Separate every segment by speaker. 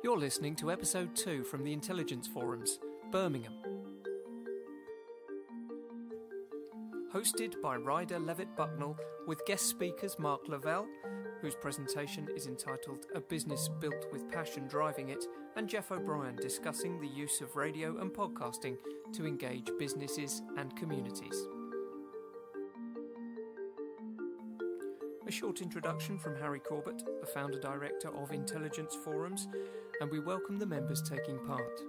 Speaker 1: You're listening to episode 2 from the Intelligence Forums, Birmingham. Hosted by Rider Levett Bucknall with guest speakers Mark Levell, whose presentation is entitled A Business Built with Passion Driving It, and Geoff O'Brien discussing the use of radio and podcasting to engage businesses and communities. A short introduction from Harry Corbett, the founder-director of Intelligence Forums, and we welcome the members taking part.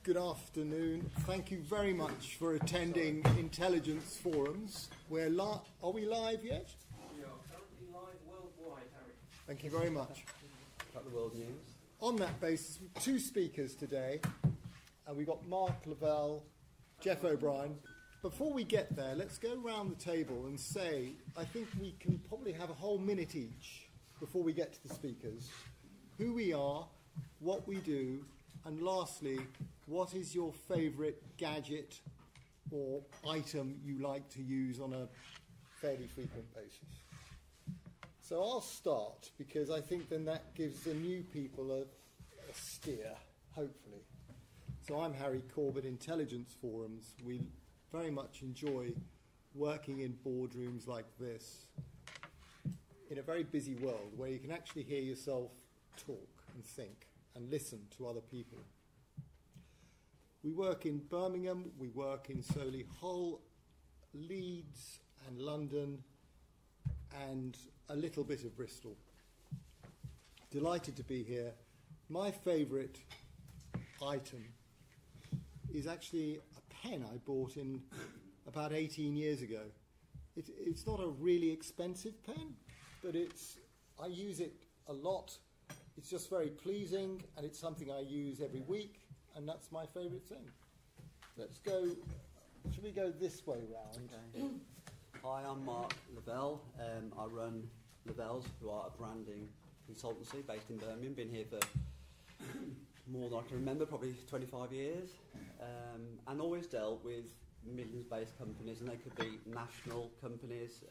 Speaker 2: Good afternoon. Thank you very much for attending Intelligence Forums. Are we live yet?
Speaker 1: We are currently live worldwide, Harry.
Speaker 2: Thank you very much.
Speaker 3: About the world news.
Speaker 2: On that basis, two speakers today, and we've got Mark Levell, Geoff O'Brien. Before we get there, let's go round the table and say, I think we can probably have a whole minute each before we get to the speakers. Who we are, what we do, and lastly, what is your favourite gadget or item you like to use on a fairly frequent basis? So I'll start, because I think then that gives the new people a steer, hopefully. So I'm Harry Corbett, Intelligence Forums. We very much enjoy working in boardrooms like this in a very busy world where you can actually hear yourself talk and think and listen to other people. We work in Birmingham, we work in Solihull, Leeds and London, and a little bit of Bristol. Delighted to be here. My favourite item is actually a pen I bought in about 18 years ago. It's not a really expensive pen, but I use it a lot. It's just very pleasing, and it's something I use every week, and that's my favourite thing. Should we go this way round?
Speaker 3: Okay. Hi, I'm Mark Levell. I run Levell's, who are a branding consultancy based in Birmingham. Been here for more than I can remember, probably 25 years, and always dealt with Midlands-based companies, and they could be national companies,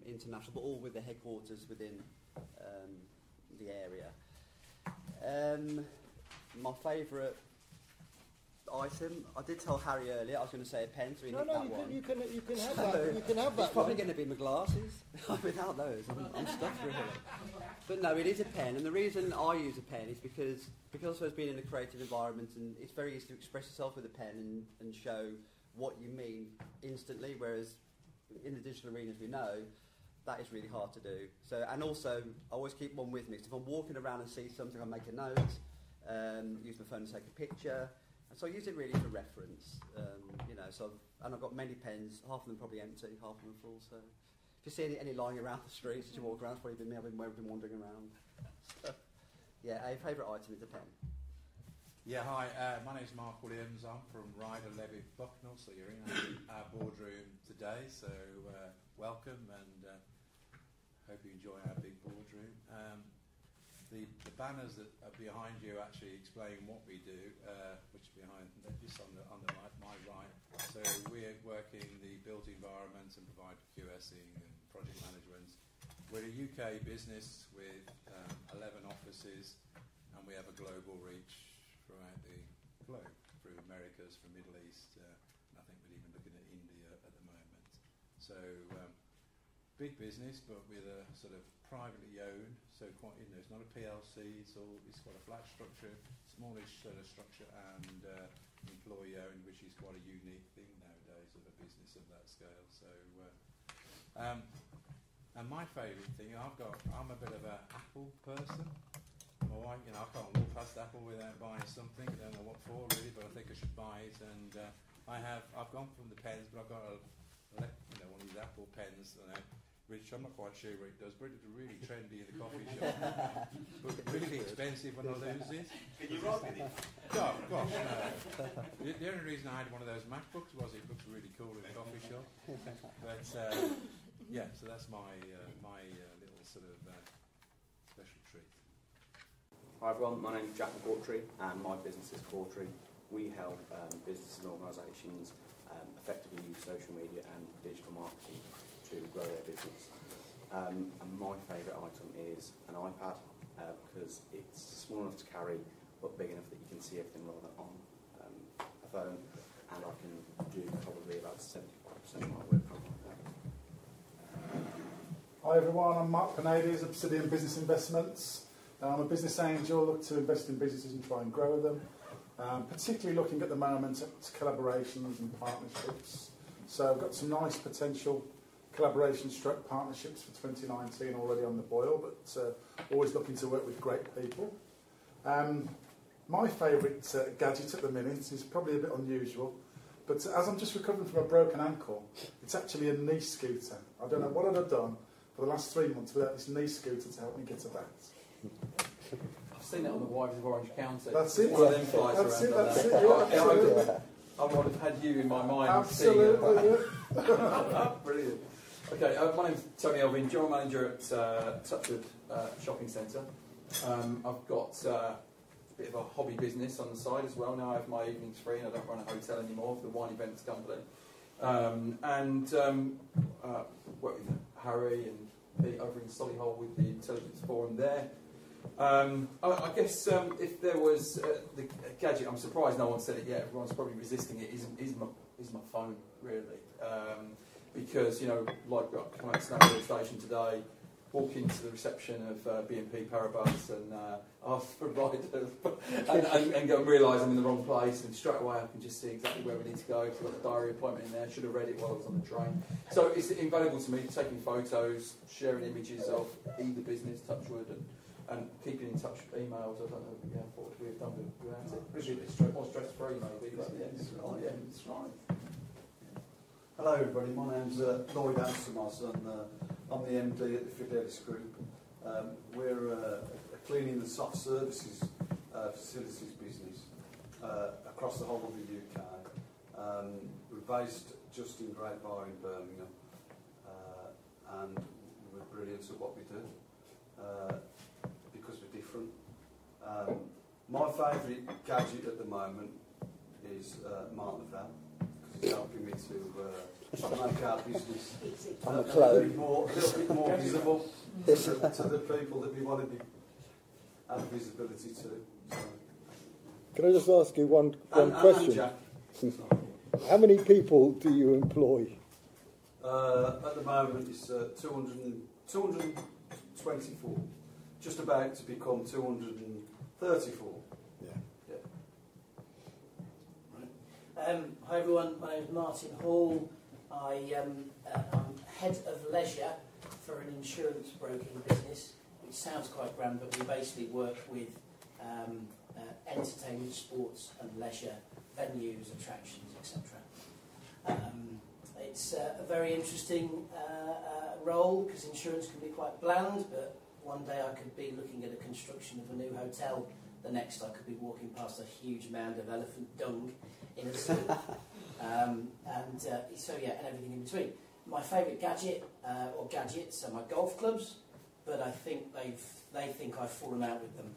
Speaker 3: international, but all with their headquarters within the area. My favourite item, I did tell Harry earlier I was going to say a pen, so he nicked that one.
Speaker 2: You can have that. You can have that.
Speaker 3: It's probably going to be my glasses. Without those, I'm stuck really. But no, it is a pen, and the reason I use a pen is because I've been in a creative environment, and it's very easy to express yourself with a pen and show what you mean instantly, whereas in the digital arena, as we know, that is really hard to do. So, and also, I always keep one with me. So if I'm walking around and see something, I make a note, use my phone to take a picture. And so I use it really for reference, So I've got many pens, half of them probably empty, half of them full. So if you see any lying around the streets as you walk around, it's probably been me. I've been wandering around. So, yeah, a favourite item is a pen.
Speaker 4: Yeah, hi. My name's Mark Williams. I'm from Rider Levett Bucknall, so you're in our boardroom today. So welcome, and hope you enjoy our big boardroom. The banners that are behind you actually explain what we do, which are behind, just on the my right. So we're working the built environment and provide QSing and project management. We're a UK business with 11 offices, and we have a global reach throughout the globe, through Americas, through Middle East, and I think we're even looking at India at the moment. So big business, but with a sort of privately owned, so quite, it's not a PLC, it's got a flat structure, smallish sort of structure, and employee owned, which is quite a unique thing nowadays of a business of that scale. So, and my favourite thing, I'm a bit of an Apple person. My wife, I can't walk past Apple without buying something. I don't know what for really, but I think I should buy it. And I've gone from the pens, but I've got one of these Apple pens, which I'm not quite sure what it does, but it's really trendy in the coffee shop. But really expensive when I lose it.
Speaker 5: Can you rob it?
Speaker 4: Gosh, no. The only reason I had one of those MacBooks was it looks really cool in the coffee shop. But yeah, so that's my little sort of special treat.
Speaker 5: Hi everyone, my name's Jack O'Brien and my business is Quartry. We help businesses and organisations effectively use social media and digital marketing to grow their business. And my favourite item is an iPad because it's small enough to carry but big enough that you can see everything rather on a phone, and I can do probably about 75% of my work from that.
Speaker 6: Hi everyone, I'm Mark Levell, Obsidian Business Investments. I'm a business angel, look to invest in businesses and try and grow them. Particularly looking at the moment at collaborations and partnerships. So I've got some nice potential collaboration stroke partnerships for 2019 already on the boil, but always looking to work with great people. My favourite gadget at the minute is probably a bit unusual, but as I'm just recovering from a broken ankle, it's actually a knee scooter. I don't know what I'd have done for the last 3 months without this knee scooter to help me get about.
Speaker 7: I've seen it on the Wives of Orange County.
Speaker 6: That's it.
Speaker 7: One of them flies
Speaker 6: That's it,
Speaker 7: around
Speaker 6: that's
Speaker 7: on
Speaker 6: it,
Speaker 7: that.
Speaker 6: yeah, absolutely.
Speaker 7: I would have had you in my mind.
Speaker 6: Absolutely, yeah.
Speaker 7: Brilliant. Okay, my name's Tony Elvin, General Manager at Touchwood Shopping Centre. I've got a bit of a hobby business on the side as well. Now I have my evenings free and I don't run a hotel anymore for the Wine Events Company. Work with Harry and Pete over in Solihull with the Intelligence Forum there. I guess if there was the gadget, I'm surprised no one said it yet, everyone's probably resisting it, is my phone, really. Because, you know, like I come out to Snapchat station today, walk into the reception of BNP Paribas and ask for riders and go and realise I'm in the wrong place, and straight away I can just see exactly where we need to go. I've got the diary appointment in there, should have read it while I was on the train. So it's invaluable to me, taking photos, sharing images of either business, Touchwood, and keeping in touch with emails. I don't know what we've done without it. Appreciate it, more stress-free maybe. But yeah, it's right.
Speaker 8: Hello everybody, my name's Lloyd Anstamos and I'm the MD at the Fidelis Group. We're a cleaning and soft services facilities business across the whole of the UK. We're based just in Great Bar in Birmingham and we're brilliant at what we do because we're different. My favourite gadget at the moment is Mark Levell. It's helping me to make our business a little bit more visible to the people that we want to have visibility to. So.
Speaker 2: Can I just ask you one question? How many people do you employ?
Speaker 8: At the moment it's 224, just about to become 234.
Speaker 9: Hi everyone, my name is Martin Hall. I'm head of leisure for an insurance broking business, which sounds quite grand, but we basically work with entertainment, sports and leisure venues, attractions, etc. It's a very interesting role because insurance can be quite bland, but one day I could be looking at a construction of a new hotel, the next I could be walking past a huge mound of elephant dung in a zoo. And everything in between. My favourite gadget or gadgets are my golf clubs, but I think they think I've fallen out with them.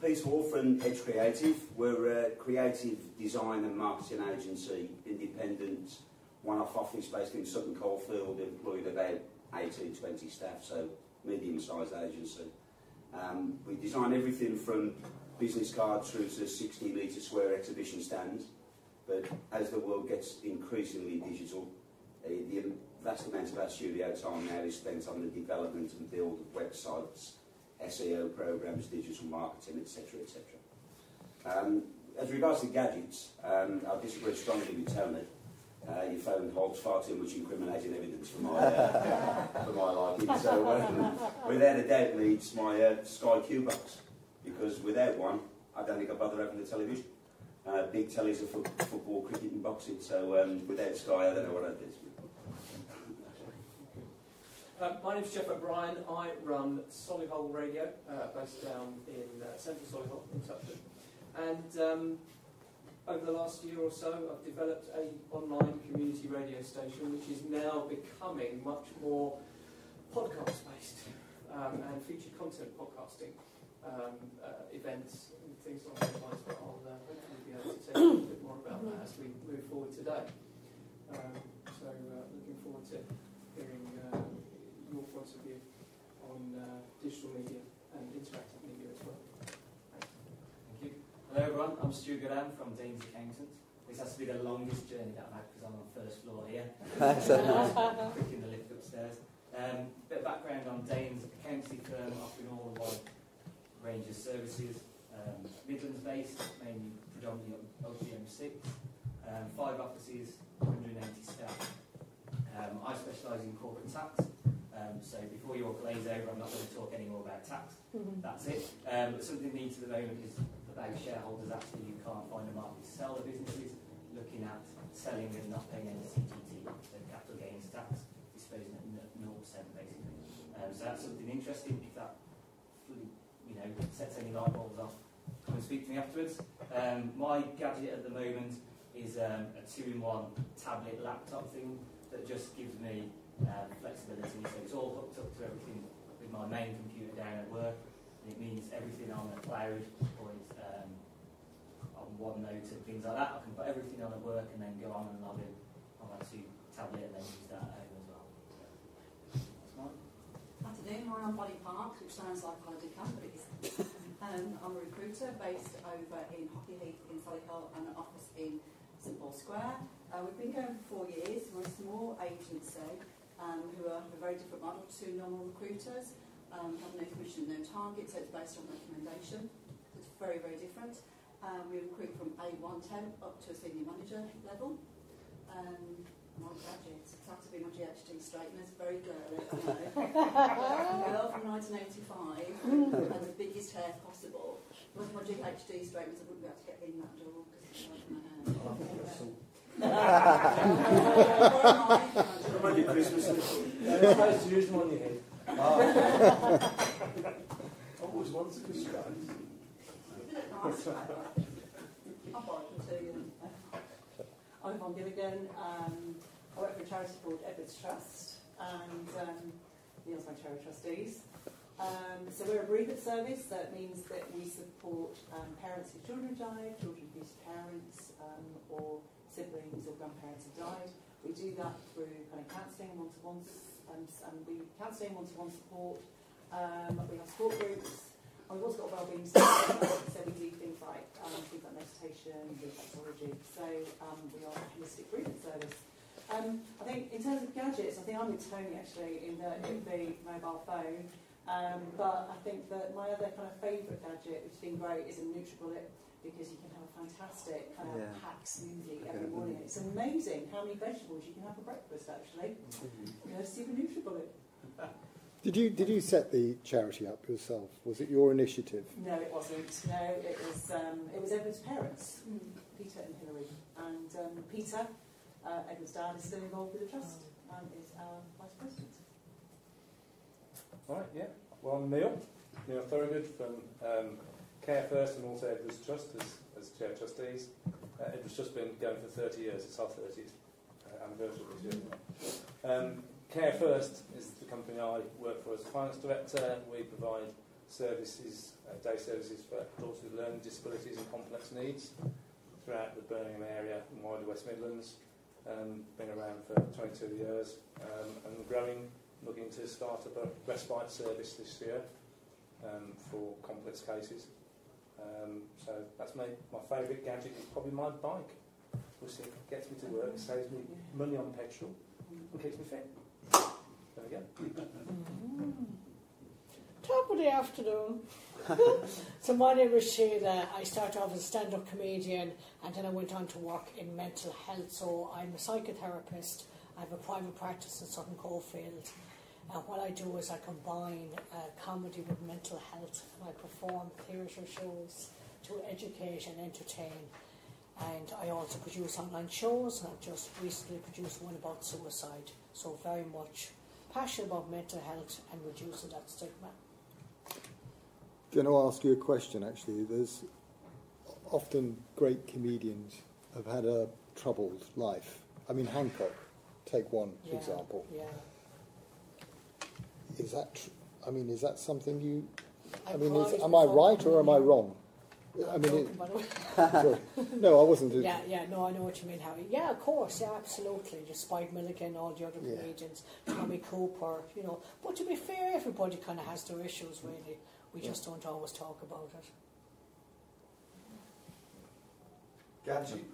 Speaker 10: Peter Hall from Edge Creative. We're a creative design and marketing agency, independent, one-off office based in Sutton Coldfield, employed about 18-20 staff, so medium-sized agency. We design everything from business cards through to 60-metre square exhibition stands, but as the world gets increasingly digital, the vast amount of our studio time now is spent on the development and build of websites, SEO programs, digital marketing, etc., etc. As regards to gadgets, I disagree strongly with Tony. Your phone holds far too much incriminating evidence for my liking. So without a doubt needs my Sky Q box, because without one I don't think I'd bother having the television. Big tellies are for football, cricket and boxing, so without Sky I don't know what I'd do.
Speaker 1: My name's Geoff O'Brien. I run Solihull Radio, based down in central Solihull in Touchwood. And over the last year or so, I've developed an online community radio station, which is now becoming much more podcast-based and featured content podcasting events and things along those lines. But I'll hopefully be able to tell you a little bit more about that as we move forward today. So So looking forward to hearing your points of view on digital media and interactive media as well.
Speaker 11: Thank you. Hello everyone, I'm Stu Goodham from Dean's Accountants. This has to be the longest journey that I've had because I'm on the first floor here. Picking the lift upstairs. Bit of background on Dane's accountancy firm, offering all a wide range of services. Midlands based, mainly predominantly on OTM6. 5 offices, 180 staff. I specialise in corporate tax. So before you all glaze over, I'm not going to talk any more about tax. That's it. But something neat at the moment is about shareholders actually who can't find a market to sell their businesses, looking at selling and not paying any CGT, so capital gains tax, disposing at 0% basically. So that's something interesting. If that sets any light bulbs off, come and speak to me afterwards. My gadget at the moment is a 2-in-1 tablet laptop thing that just gives me flexibility. So it's all hooked up to everything with my main computer down at work. And it means everything on the cloud or it's on OneNote and things like that. I can put everything on at work and then go on and log in on my tablet and then use that at home as well. That's mine.
Speaker 12: Afternoon, I'm Bonnie Parks, which sounds like I do companies. I'm a recruiter based over in Hockeyheath in Solihull and an office in St Paul Square. We've been going for 4 years. We're a small agency who have a very different model to normal recruiters. Have no commission, no target, so it's based on recommendation. It's very, very different. We recruit from A1 temp up to a senior manager level. My gadgets, it's had to be my GHD straighteners, very girly, I know. Girl from 1985, and the biggest hair possible. With my GHD straighteners, I wouldn't be able to get in that door because it's like my hair.
Speaker 8: What about your Christmas list?
Speaker 13: You're supposed to use them on your head.
Speaker 8: I always wanted to straight.
Speaker 12: Nice. I'll borrow them to you. I'm Yvonne Gilligan. I work for a charity called Edwards Trust, and Neil's my charity trustees. So we're a bereavement service, so it means that we support parents whose children died, children whose parents or siblings or grandparents have died. We do that through kind of counselling, one-to-ones, and we counselling, one-to-one support. We have support groups. We've also got wellbeing services, so we do things like meditation, reflexology. So we are a holistic bereavement service. I think in terms of gadgets, I think I'm with Tony actually in that it would be mobile phone. But I think that my other kind of favourite gadget, which has been great, is a NutriBullet, because you can have a fantastic kind of pack smoothie every morning. It's amazing how many vegetables you can have for breakfast actually. Super NutriBullet.
Speaker 2: Did you set the charity up yourself? Was it your initiative?
Speaker 12: No, it wasn't. No, it was Edward's parents, Peter and Hilary. And Peter, Edward's dad, is still involved with the trust and is our vice president.
Speaker 13: Right, yeah. Well, I'm Neil Thorogood from Care First and also Edwards Trust as chair trustees. Edwards Trust been going for 30 years. It's our 30th anniversary this year. Care First is the company I work for as finance director. We provide services, day services for adults with learning disabilities and complex needs throughout the Birmingham area and wider West Midlands. Been around for 22 years and growing. Looking to start up a respite service this year for complex cases. So that's my favourite gadget is probably my bike. We'll see if it gets me to work, saves me money on petrol and keeps me fit. There we go.
Speaker 14: Top of the afternoon. So my name is Sheila. I started off as a stand-up comedian and then I went on to work in mental health. So I'm a psychotherapist. I have a private practice in Sutton Coldfield. And what I do is I combine comedy with mental health, and I perform theatre shows to educate and entertain. And I also produce online shows, and I've just recently produced one about suicide. So very much passionate about mental health and reducing that stigma.
Speaker 2: I'm going to ask you a question, actually. There's often great comedians have had a troubled life. I mean, Hancock, take one example.
Speaker 14: Yeah.
Speaker 2: Is that? Is that something you? Am I right or am I wrong? I mean,
Speaker 14: joking, by the way.
Speaker 2: sorry. No, I wasn't.
Speaker 14: No, I know what you mean, Harry. Yeah, of course, yeah, absolutely. Just Spike Milligan, all the other comedians, Tommy Cooper, you know. But to be fair, everybody kind of has their issues, really. We just don't always talk about it.
Speaker 8: Gadget.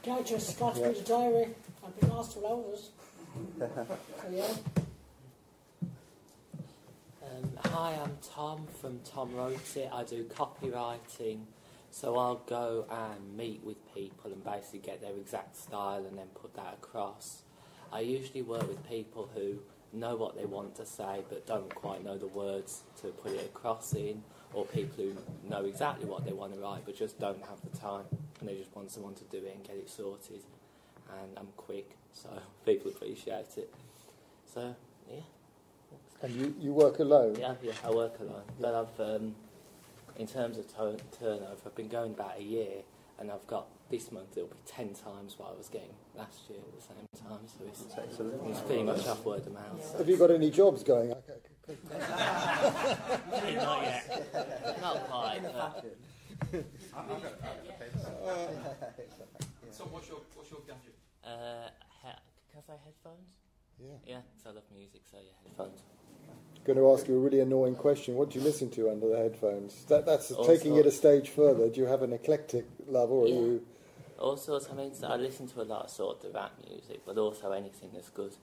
Speaker 14: Gadget's got to be the diary. I'd be lost without it. So, yeah.
Speaker 15: Hi, I'm Tom from Tom Wrote It. I do copywriting, so I'll go and meet with people and basically get their exact style and then put that across. I usually work with people who know what they want to say but don't quite know the words to put it across in, or people who know exactly what they want to write but just don't have the time and they just want someone to do it and get it sorted. And I'm quick, so people appreciate it. So, yeah.
Speaker 2: And you work alone?
Speaker 15: Yeah, I work alone. But I've, in terms of turnover, I've been going about a year, and I've got this month it'll be 10 times what I was getting last year at the same time. So it's pretty much off word of mouth. So.
Speaker 2: Have you got any jobs going?
Speaker 15: Not yet. Not quite.
Speaker 7: So what's your gadget?
Speaker 15: Can I say headphones? Yeah, so I love music, so yeah, headphones.
Speaker 2: Going to ask you a really annoying question. What do you listen to under the headphones? That's taking it a stage further. Do you have an eclectic love, or are you?
Speaker 15: All sorts. I mean, so I listen to a lot of sort of rap music, but also anything that's good.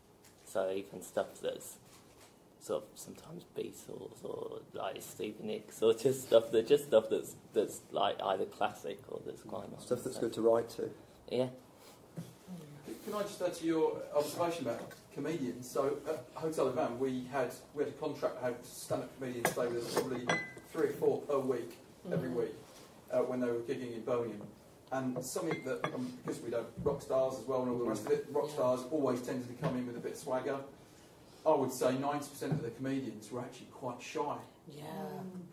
Speaker 15: So even stuff that's sort of sometimes Beatles or like Stevie Nicks, or just stuff that's like either classic or that's quite nice.
Speaker 3: Stuff that's good to write to.
Speaker 15: Yeah.
Speaker 7: Can I just add to your observation about comedians? So at Hotel Van, we had a contract that had stand-up comedians stay with us probably 3 or 4 per week, every week, when they were gigging in Birmingham. And something that, because we don't rock stars as well and all the rest of it, rock stars always tended to come in with a bit of swagger. I would say 90% of the comedians were actually quite shy.
Speaker 14: Yeah.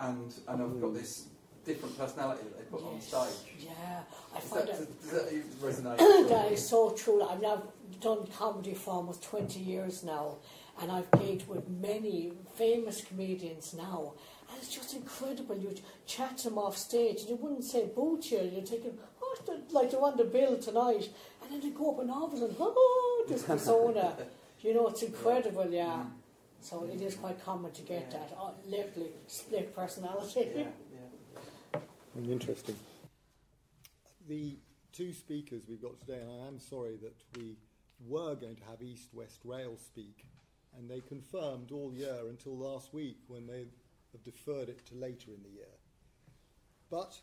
Speaker 7: And I've got this different personality that they put on stage.
Speaker 14: Yeah, I find
Speaker 7: does that resonate?
Speaker 14: That is so true. I've now done comedy for almost 20 years now, and I've gigged with many famous comedians now, and it's just incredible. You chat to them off stage, and they wouldn't say boo to you. You're thinking, oh, like they're on the bill tonight, and then they go up and all of a sudden, oh, this persona. You know, it's incredible, yeah. So it is quite common to get that. Literally split personality.
Speaker 2: Interesting. The 2 speakers we've got today, and I am sorry that we were going to have East West Rail speak, and they confirmed all year until last week when they have deferred it to later in the year. But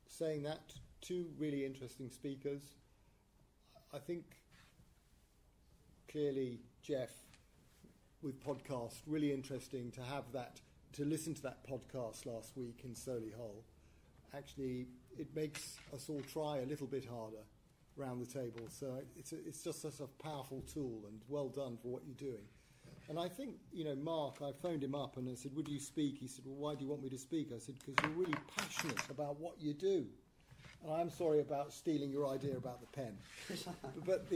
Speaker 2: saying that, 2 really interesting speakers. I think clearly Geoff with podcast, really interesting to have that, to listen to that podcast last week in Solihull. Actually, it makes us all try a little bit harder around the table. So it's just such a powerful tool, and well done for what you're doing. And I think, Mark, I phoned him up and I said, would you speak? He said, well, why do you want me to speak? I said, because you're really passionate about what you do. And I'm sorry about stealing your idea about the pen. but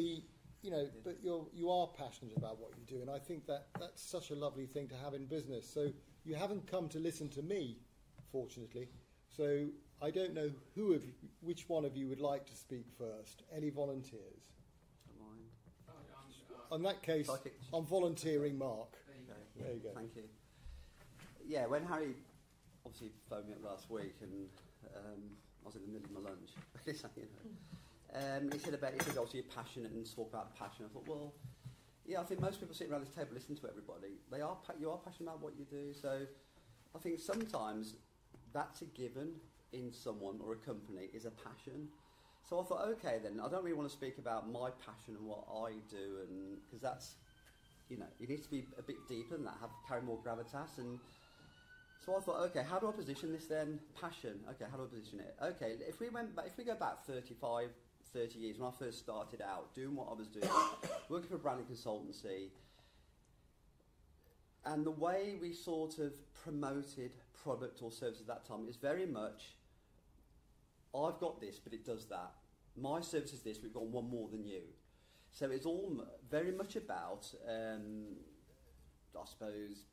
Speaker 2: you are passionate about what you do. And I think that's such a lovely thing to have in business. So you haven't come to listen to me, fortunately. So I don't know which one of you would like to speak first. Any volunteers? In that case, I'm volunteering Mark. There you go.
Speaker 3: Thank you. Yeah, when Harry obviously phoned me up last week, and I was in the middle of my lunch, he said obviously you're passionate and talk about passion. I thought, well, yeah, I think most people sitting around this table listen to everybody. You are passionate about what you do. So I think sometimes that's a given in someone or a company, is a passion. So I thought, okay, then I don't really want to speak about my passion and what I do, and because that's, it needs to be a bit deeper than that, carry more gravitas. And so I thought, okay, how do I position this then? Passion. Okay, how do I position it? Okay, if we go back 30 years when I first started out doing what I was doing, working for a branding consultancy, and the way we sort of promoted product or service at that time is very much, I've got this, but it does that. My service is this, we've got one more than you. So it's all very much about, I suppose,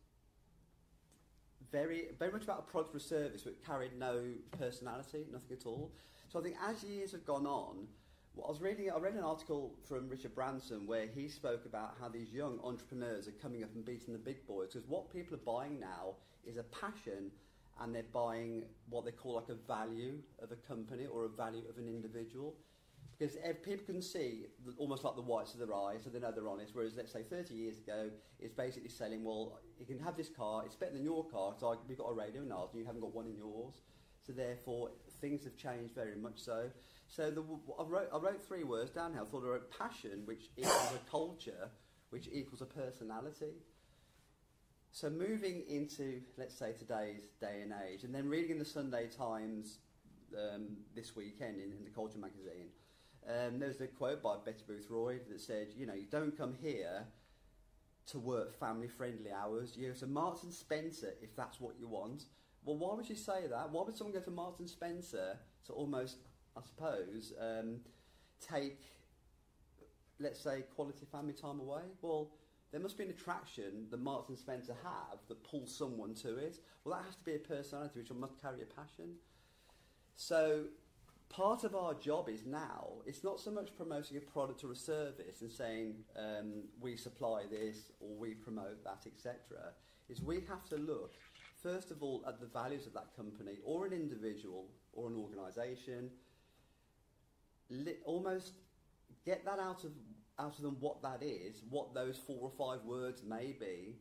Speaker 3: very much about a product or a service, but carried no personality, nothing at all. So I think as years have gone on, I read an article from Richard Branson where he spoke about how these young entrepreneurs are coming up and beating the big boys, because what people are buying now is a passion, and they're buying what they call like a value of a company or a value of an individual. Because people can see almost like the whites of their eyes, so they know they're honest. Whereas, let's say 30 years ago, it's basically saying, well, you can have this car, it's better than your car, because we've got a radio in ours and you haven't got one in yours. So therefore, things have changed very much so. So I wrote 3 words down here. I thought I wrote passion, which equals a culture, which equals a personality. So moving into, let's say, today's day and age, and then reading in the Sunday Times this weekend in the Culture magazine, there's a quote by Betty Booth Roy that said, you don't come here to work family-friendly hours. You go to Marks and Spencer if that's what you want. Well, why would you say that? Why would someone go to Marks and Spencer to almost, I suppose, take, let's say, quality family time away? Well, there must be an attraction that Marks and Spencer have that pulls someone to it. Well, that has to be a personality which must carry a passion. So part of our job is now, it's not so much promoting a product or a service and saying we supply this or we promote that, etc. Is we have to look, first of all, at the values of that company or an individual or an organisation, almost get that out of them what that is, what those 4 or 5 words may be,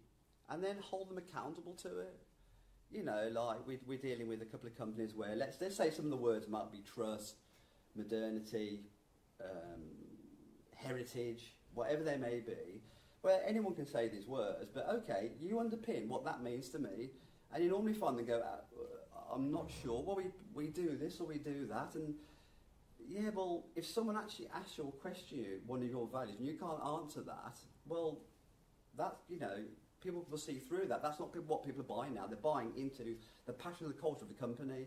Speaker 3: and then hold them accountable to it. Like we're dealing with a couple of companies where let's say some of the words might be trust, modernity, heritage, whatever they may be, where anyone can say these words, but okay, you underpin what that means to me, and you normally find them go, I'm not sure, well we do this or we do that, and yeah, well, if someone actually asks you or questions you one of your values and you can't answer that, well, that, people will see through that. That's not what people are buying now. They're buying into the passion of the culture of the company.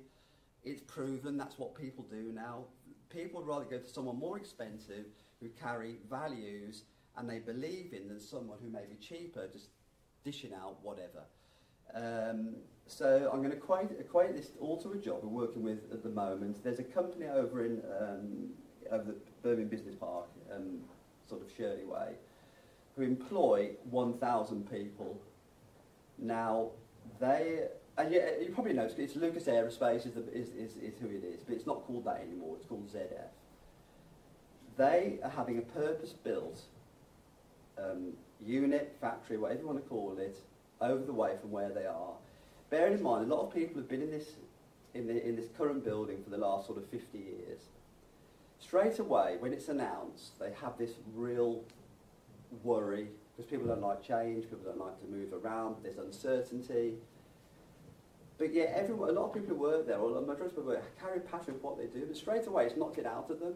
Speaker 3: It's proven that's what people do now. People would rather go to someone more expensive who carry values and they believe in than someone who may be cheaper, just dishing out whatever. So I'm going to equate this all to a job we're working with at the moment. There's a company over in over the Birmingham Business Park, sort of Shirley Way, who employ 1,000 people. Now, and you probably know, it's Lucas Aerospace is who it is, but it's not called that anymore, it's called ZF. They are having a purpose-built unit, factory, whatever you want to call it, over the way from where they are. Bearing in mind, a lot of people have been in this current building for the last sort of 50 years. Straight away, when it's announced, they have this real worry, because people don't like change, people don't like to move around, there's uncertainty. But yeah, a lot of people who work there, or the majority of people carry passion for what they do, but straight away it's knocked it out of them.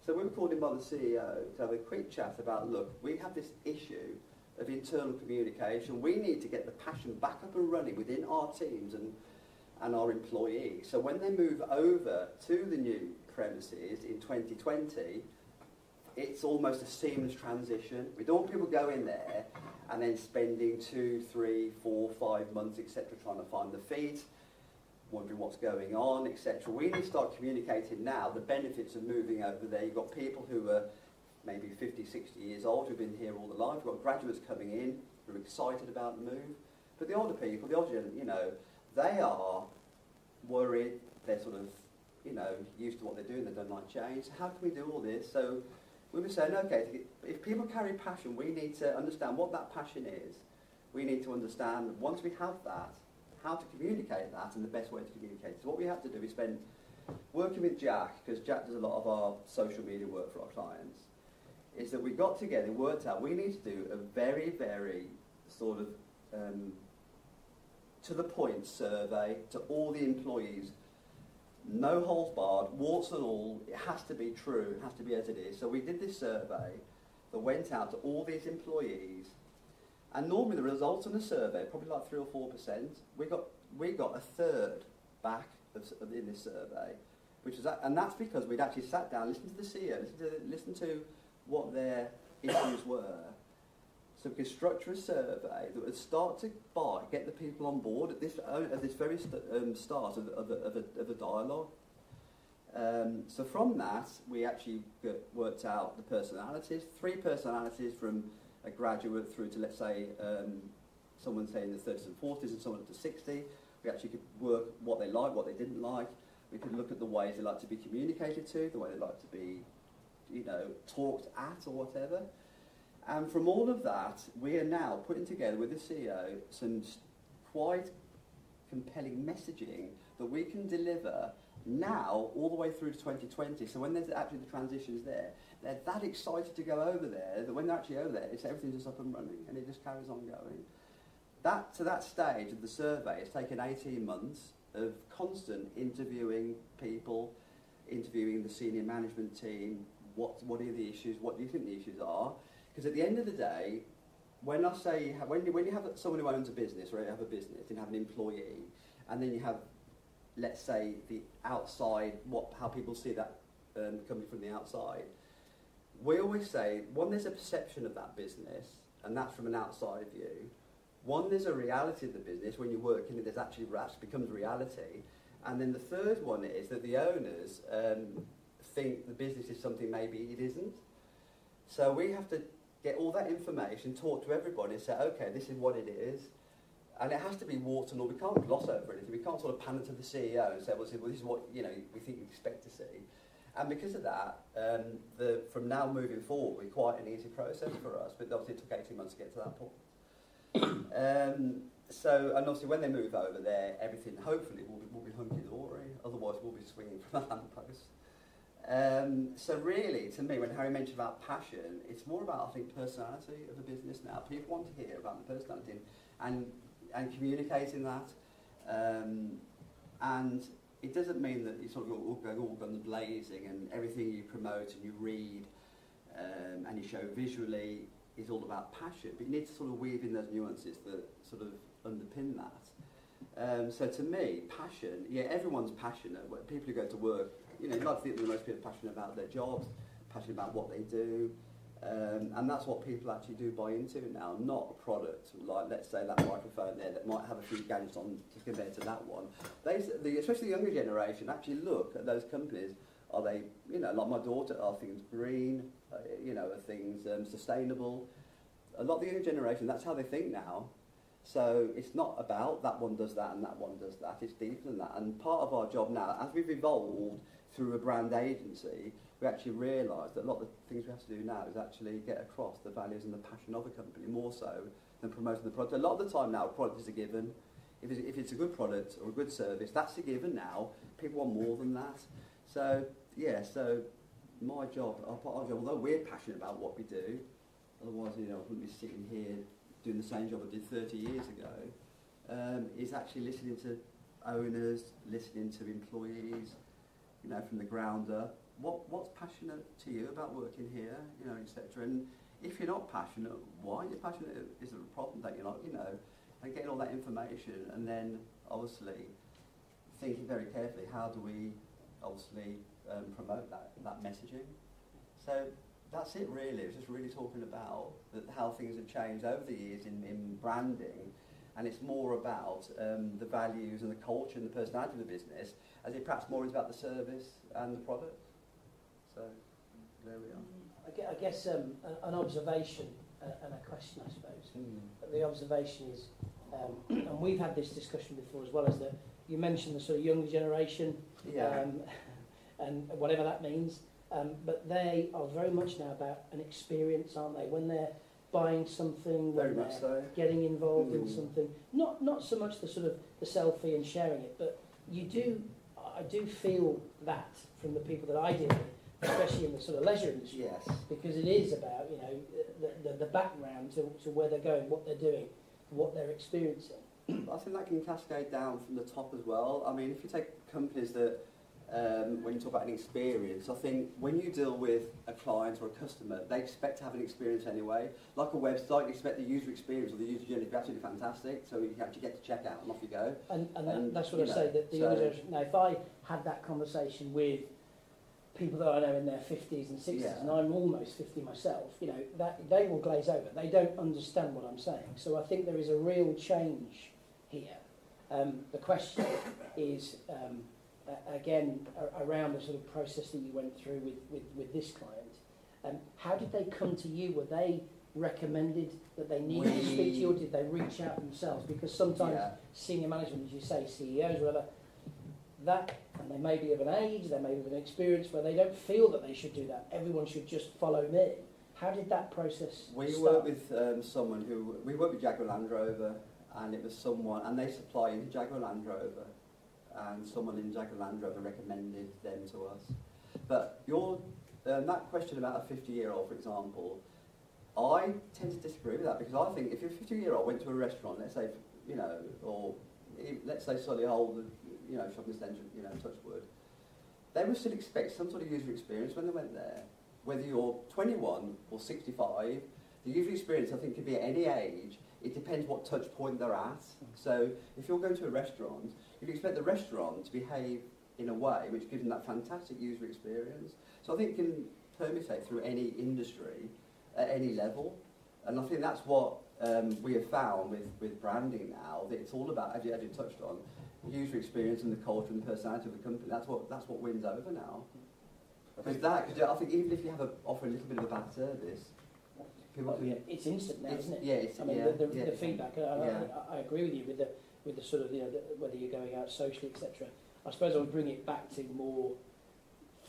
Speaker 3: So we were called in by the CEO to have a quick chat about, look, we have this issue of internal communication. We need to get the passion back up and running within our teams and our employees. So when they move over to the new premises in 2020, it's almost a seamless transition. We don't want people going there and then spending 2, 3, 4, 5 months, etc., trying to find the feet, wondering what's going on, etc. We need to start communicating now the benefits of moving over there. You've got people who are maybe 50, 60 years old who've been here all their life. We've got graduates coming in who are excited about the move. But the older people, they are worried. They're sort of, used to what they're doing. They don't like change. How can we do all this? So we were saying, okay, if people carry passion, we need to understand what that passion is. We need to understand, once we have that, how to communicate that and the best way to communicate it. So what we have to do is spend working with Jack, because Jack does a lot of our social media work for our clients, is that we got together and worked out we need to do a very, very sort of to the point survey to all the employees. No holes barred, warts and all. It has to be true, it has to be as it is. So we did this survey that went out to all these employees, and normally the results in the survey, probably like 3 or 4%, we got a third back in this survey, and that's because we'd actually sat down, listened to the CEO, listened to what their issues were, So we can structure a survey that would start to get the people on board at this very start of a dialogue. So from that, we actually worked out the personalities, 3 personalities from a graduate through to, let's say, someone say in the 30s and 40s and someone up to 60. We actually could work what they liked, what they didn't like. We could look at the ways they like to be communicated to, the way they like to be, talked at or whatever. And from all of that, we are now putting together with the CEO some quite compelling messaging that we can deliver now all the way through to 2020. So when there's actually the transitions there, they're that excited to go over there that when they're actually over there, everything's just up and running and it just carries on going. To that stage of the survey, it's taken 18 months of constant interviewing people, interviewing the senior management team. What are the issues? What do you think the issues are? Because at the end of the day, when you have someone who owns a business, or you have a business, and you have an employee, and then you have, let's say, the outside, how people see that company from the outside, we always say, one, there's a perception of that business, and that's from an outside view. One, there's a reality of the business. When you work in it, there's actually becomes reality. And then the third one is that the owners think the business is something maybe it isn't. So we have to get all that information, talk to everybody and say, okay, this is what it is. And it has to be water, or we can't gloss over anything. We can't sort of pander to the CEO and say, well, this is what we think we expect to see. And because of that, from now moving forward, will be quite an easy process for us. But obviously it took 18 months to get to that point. And obviously when they move over there, everything hopefully will be hunky-dory. Otherwise we'll be swinging from a lamppost. So really, to me, when Harry mentioned about passion, it's more about, I think, personality of the business now. People want to hear about the personality and communicating that. And it doesn't mean that you sort of all guns blazing and everything you promote and you read and you show visually is all about passion. But you need to sort of weave in those nuances that sort of underpin that. So to me, passion, everyone's passionate. People who go to work, you'd like to think that most people are passionate about their jobs, passionate about what they do, and that's what people actually do buy into now, not a product, like let's say that microphone there that might have a few gadgets on compared to that one. Especially the younger generation actually look at those companies, are they, like my daughter, are things green, are things sustainable? A lot of the younger generation, that's how they think now. So it's not about that one does that and that one does that, it's deeper than that. And part of our job now, as we've evolved through a brand agency, we actually realise that a lot of the things we have to do now is actually get across the values and the passion of a company, more so than promoting the product. A lot of the time now, a product is a given. If it's a good product or a good service, that's a given now. People want more than that. So, so my job, although we're passionate about what we do, otherwise, I wouldn't be sitting here doing the same job I did 30 years ago, is actually listening to owners, listening to employees, from the ground up. What's passionate to you about working here, etc. And if you're not passionate, why aren't you passionate? Is there a problem that you're not, and getting all that information, and then obviously thinking very carefully, how do we obviously promote that messaging? So that's it really. It's just really talking about how things have changed over the years in branding, and it's more about the values and the culture and the personality of the business, as it perhaps more is about the service and the product. So there we are.
Speaker 9: I guess an observation and a question, I suppose. The observation is, and we've had this discussion before as well, is that you mentioned the sort of younger generation, and whatever that means. But they are very much now about an experience, aren't they? When they're buying something, when they're getting involved in something, not so much the sort of the selfie and sharing it, but I do feel that from the people that I deal with, especially in the sort of leisure industry, because it is about the background to where they're going, what they're doing, what they're experiencing.
Speaker 3: I think that can cascade down from the top as well. I mean, if you take companies that, when you talk about an experience, I think when you deal with a client or a customer, they expect to have an experience anyway. Like a website, you expect the user experience or the user journey to be absolutely fantastic, so you actually get to check out and off you go.
Speaker 9: And that's what I say, that the younger generation. Now, if I had that conversation with people that I know in their 50s and 60s,
Speaker 3: Yeah.
Speaker 9: and I'm almost 50 myself, you know, that they will glaze over. They don't understand what I'm saying. So I think there is a real change here. The question is, again, around the sort of process that you went through with this client. How did they come to you? Were they recommended that they needed to speak to you, or did they reach out themselves? Because sometimes senior management, as you say, CEOs, whatever, that, and they may be of an age, they may be of an experience where they don't feel that they should do that. Everyone should just follow me. How did that process
Speaker 3: We
Speaker 9: start?
Speaker 3: worked with someone who, we worked with Jaguar Land Rover, and it was someone, and they supply into Jaguar Land Rover, and someone in Jaguar Land Rover recommended them to us. But that question about a 50-year-old, for example, I tend to disagree with that, because I think if you're a 50-year-old went to a restaurant, let's say, you know, or let's say Solihull, you know, shopping centre, you know, Touchwood, they would still expect some sort of user experience when they went there. Whether you're 21 or 65, the user experience, I think, could be at any age. It depends what touch point they're at. So if you're going to a restaurant, you'd expect the restaurant to behave in a way which gives them that fantastic user experience. So I think it can permutate through any industry at any level. And I think that's what we have found with branding now, that it's all about, as you touched on, user experience and the culture and the personality of the company. That's what wins over now. Because I think even if you offer a little bit of a bad service, people
Speaker 9: it's instant now, isn't it?
Speaker 3: Yeah, it's,
Speaker 9: I mean, the feedback.
Speaker 3: Yeah.
Speaker 9: I agree with you with the sort of, you know, whether you're going out socially, etc. I suppose I would bring it back to more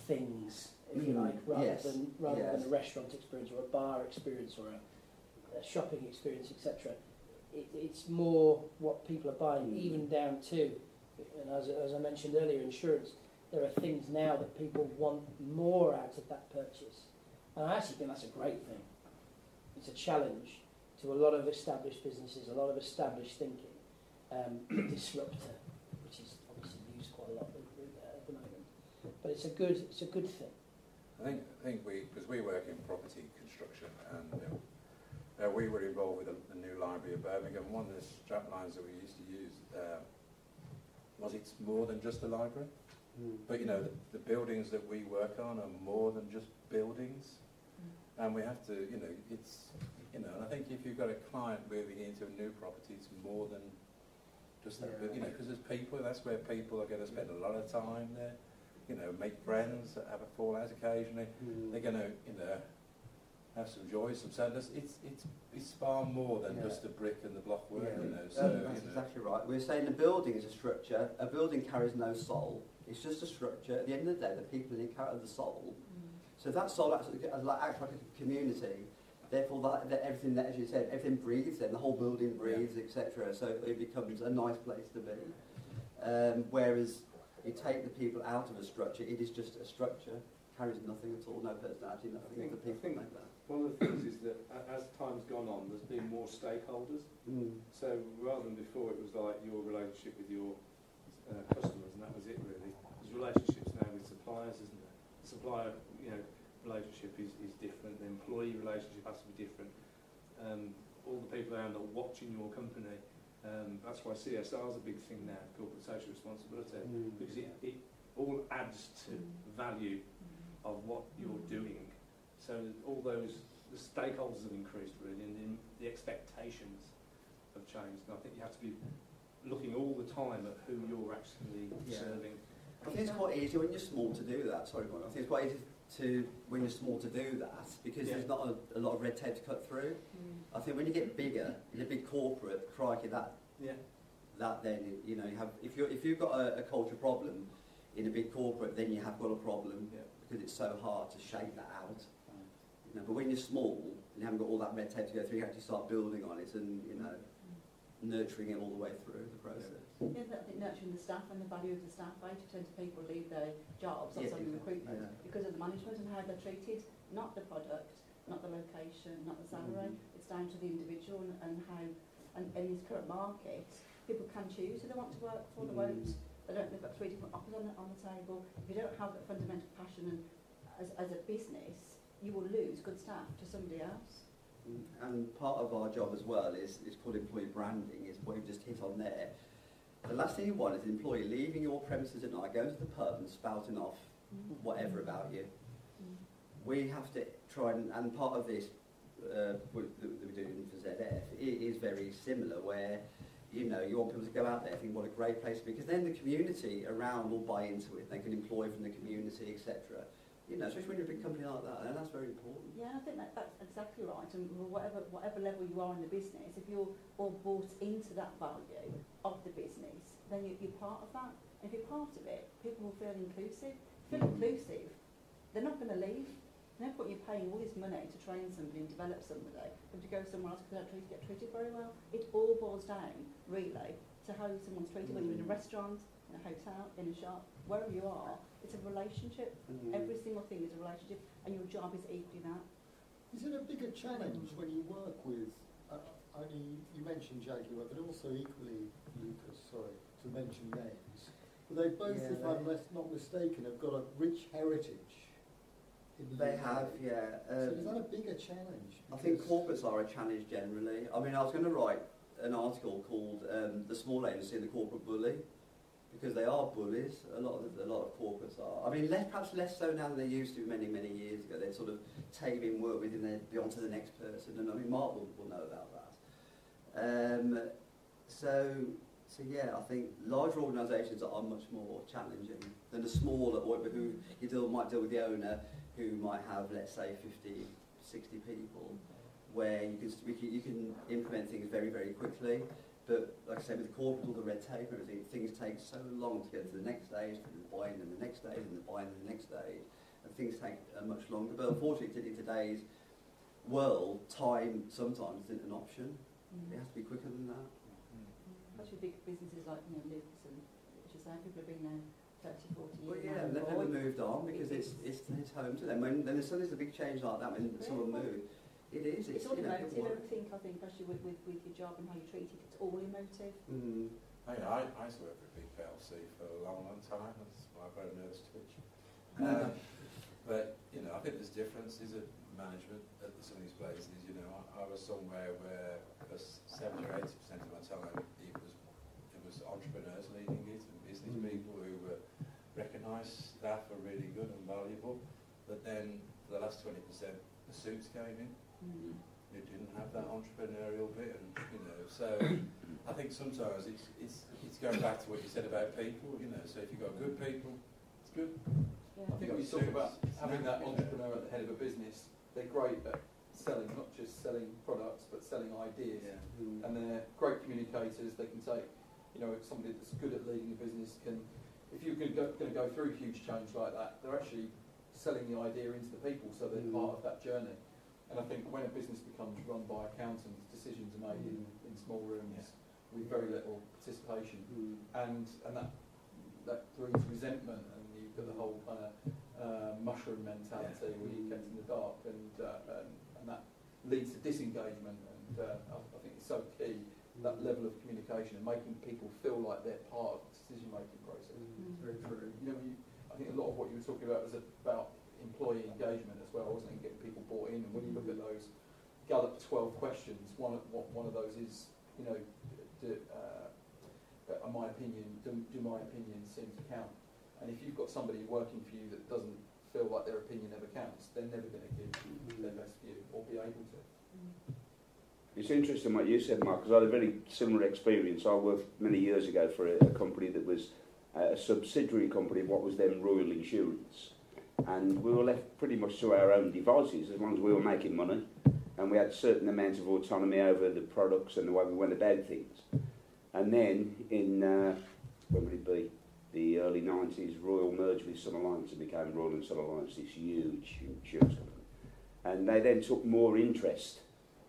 Speaker 9: things, if you like, rather than a restaurant experience or a bar experience or a shopping experience, etc. It's more what people are buying, even down to, and as I mentioned earlier, insurance. There are things now that people want more out of that purchase. And I actually think that's a great thing. It's a challenge to a lot of established businesses, a lot of established thinking. The disruptor, which is obviously used quite a lot at the moment. But it's a good thing.
Speaker 4: I think because we work in property construction, and we were involved with the new library of Birmingham. One of the strap lines that we used to use was it's more than just a library. But you know, the buildings that we work on are more than just buildings, and we have to, you know, it's, you know, and I think if you've got a client moving into a new property, it's more than just that, you know, because there's people, that's where people are going to spend a lot of time there, you know, make friends, have a fallout occasionally. They're going to, you know, have some joy, some sadness. It's far more than just the brick and the block work, you know. So
Speaker 3: that's exactly right. We're saying a building is a structure. A building carries no soul. It's just a structure. At the end of the day, the people inherit the soul. So that soul acts like a community. Therefore, that everything that, as you said, everything breathes. Then the whole building breathes, etc. So it becomes a nice place to be. Whereas you take the people out of a structure, it is just a structure. Carries nothing at all, no personality, nothing. The people make that.
Speaker 13: One of the things is that as time's gone on, there's been more stakeholders. So rather than before, it was like your relationship with your customers, and that was it really. There's relationships now with suppliers, isn't there? The supplier, you know, relationship is different. The employee relationship has to be different. All the people around are watching your company. That's why CSR is a big thing now, corporate social responsibility, because it all adds to value of what you're doing. So all the stakeholders have increased really, and the expectations have changed. And I think you have to be looking all the time at who you're actually serving.
Speaker 3: I think it's quite easy when you're small to do that. Sorry, Mark. I think it's quite easy when you're small to do that, because there's not a lot of red tape to cut through. I think when you get bigger, in a big corporate, crikey, that then, you know, you have, if you've got a culture problem in a big corporate, then you have got a problem, because it's so hard to shake that out. You know, but when you're small and you haven't got all that red tape to go through, you actually start building on it and, you know, nurturing it all the way through the process.
Speaker 12: Yeah, I think nurturing the staff and the value of the staff. 80% of people leave their jobs, that's only recruitment, because of the management and how they're treated, not the product, not the location, not the salary. It's down to the individual and how, and in this current market, people can choose who they want to work for, they won't. They've got 3 different offers on the table. If you don't have that fundamental passion and as a business, you will lose good staff to somebody else.
Speaker 3: And part of our job as well is called employee branding, is what you've just hit on there. The last thing you want is an employee leaving your premises at night, going to the pub and spouting off whatever about you. We have to try and part of this that we're doing for ZF, it is very similar, where you want people to go out there and think what a great place to be, because then the community around will buy into it. They can employ from the community, etc. Especially when you're a big company like that, and that's very important.
Speaker 12: Yeah, I think that's exactly right. And whatever level you are in the business, if you're all bought into that value of the business, then you're part of that. And if you're part of it, people will feel inclusive. Feel inclusive, they're not going to leave. No point you paying all this money to train somebody and develop somebody, but to go somewhere else because they don't get treated very well. It all boils down, really, to how someone's treated, whether you're in a restaurant, in a hotel, in a shop, wherever you are. It's a relationship. Every single thing is a relationship, and your job is equally that.
Speaker 2: Is it a bigger challenge when you work with, you mentioned Jaguar, but also equally, Lucas, sorry, to mention names, but they both, if I'm not mistaken, have got a rich heritage.
Speaker 3: They have, yeah.
Speaker 2: So is that a bigger challenge?
Speaker 3: I think corporates are a challenge generally. I mean, I was going to write an article called "The Small Agency and the Corporate Bully," because they are bullies. A lot of corporates are. I mean, perhaps less so now than they used to many years ago. They're sort of taking work within their beyond to the next person, and I mean, Mark will know about that. So yeah, I think larger organisations are much more challenging than the smaller, who might deal with the owner, who might have, let's say, 50, 60 people, where you can implement things very, very quickly. But like I say, with the corporate, all the red tape and everything, things take so long to get to the next stage, to the buying and the next stage, and the buying and the next stage, and things take much longer. But unfortunately, in today's world, time sometimes isn't an option. It has to be quicker than that.
Speaker 12: Especially big businesses like Lucas and which is saying people have been there 30, 40 years.
Speaker 3: Well, yeah, they've never moved on because it's home to them. When then there's a big change like that when someone moves, it is.
Speaker 12: It's all emotive. Everything, I think, especially with your job and how you treat it, it's all emotive.
Speaker 4: I used to work for a big PLC for a long time. That's why I've got a nervous twitch. But I think there's differences of management at some of these places. I was somewhere where 70 or 80% of my time it was entrepreneurs leading it and business people who were recognised staff were really good and valuable. But then for the last 20%, the suits came in. Who didn't have that entrepreneurial bit, and so I think sometimes it's going back to what you said about people. So if you've got good people, it's good.
Speaker 7: I think when you talk about having that entrepreneur at the head of a business, they're great at selling, not just selling products, but selling ideas. And they're great communicators. They can take, somebody that's good at leading a business can, if you're going to go through huge change like that, they're actually selling the idea into the people, so they're part of that journey. And I think when a business becomes run by accountants, decisions are made in small rooms with very little participation, and that breeds resentment, and you've got the whole kind of mushroom mentality where you're kept in the dark, and that leads to disengagement. And I think it's so key, that level of communication and making people feel like they're part of the decision-making process. Very true. I think a lot of what you were talking about was about employee engagement as well, wasn't it? Getting people bought in. And when you look at those Gallup 12 questions, one of those is, my opinion, do my opinions seem to count? And if you've got somebody working for you that doesn't feel like their opinion ever counts, they're never going to give their best view or be able to.
Speaker 16: It's interesting what you said, Mark, because I had a very similar experience. I worked many years ago for a company that was a subsidiary company of what was then Royal Insurance. And we were left pretty much to our own devices as long as we were making money, and we had a certain amount of autonomy over the products and the way we went about things. And then in, when would it be, the early 90s, Royal merged with Sun Alliance and became Royal and Sun Alliance, this huge insurance company. And they then took more interest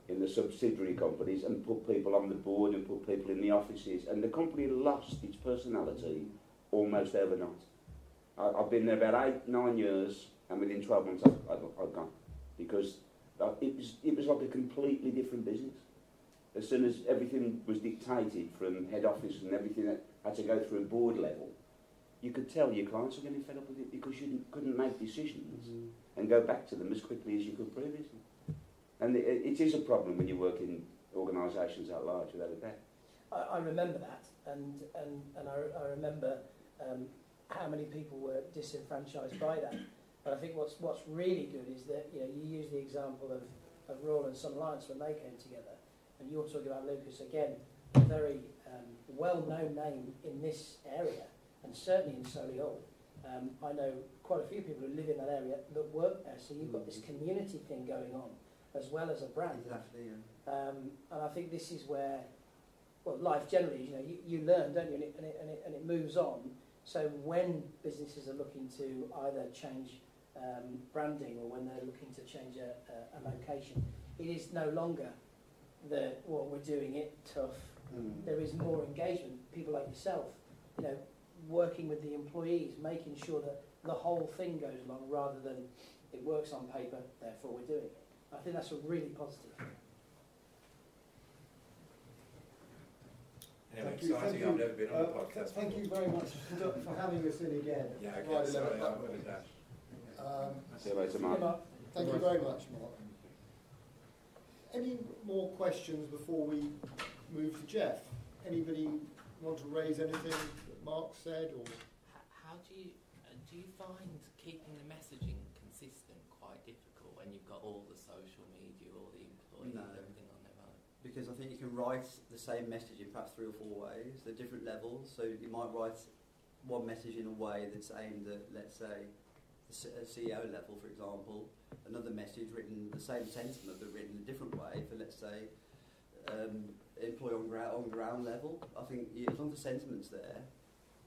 Speaker 16: in the subsidiary companies and put people on the board and put people in the offices, and the company lost its personality almost overnight. I've been there about 8-9 years, and within 12 months I've gone, because it was like a completely different business. As soon as everything was dictated from head office and everything that had to go through a board level, you could tell your clients were getting fed up with it because you couldn't make decisions and go back to them as quickly as you could previously. And it is a problem when you work in organisations that large, without a doubt.
Speaker 9: I remember that, and I remember how many people were disenfranchised by that. But I think what's really good is that you use the example of Royal and Sun Alliance when they came together, and you're talking about Lucas again, a very well-known name in this area, and certainly in Solihull. I know quite a few people who live in that area that work there, so you've got this community thing going on as well as a brand.
Speaker 3: Exactly, yeah.
Speaker 9: And I think this is where, well, life generally, you learn, don't you, and it moves on. So when businesses are looking to either change branding or when they're looking to change a location, it is no longer we're doing it tough. There is more engagement. People like yourself, working with the employees, making sure that the whole thing goes along rather than it works on paper, therefore we're doing it. I think that's a really positive thing.
Speaker 4: Anyway, exciting. I've never been on the podcast.
Speaker 2: Thank you very much for having us in again.
Speaker 4: Yeah, okay, sorry, I'm going to dash.
Speaker 16: See you later, Mark.
Speaker 2: Thank you very much, Mark. Any more questions before we move to Geoff? Anybody want to raise anything that Mark said? Or
Speaker 15: how do you find keeping the messaging consistent quite difficult when you've got all the social media, all the employees, everything on their own?
Speaker 3: Because I think you can write the same message in perhaps 3 or 4 ways. They're different levels, so you might write one message in a way that's aimed at, let's say, the CEO level, for example. Another message written the same sentiment but written a different way for, let's say, employee on ground level. I think as long as the sentiment's there,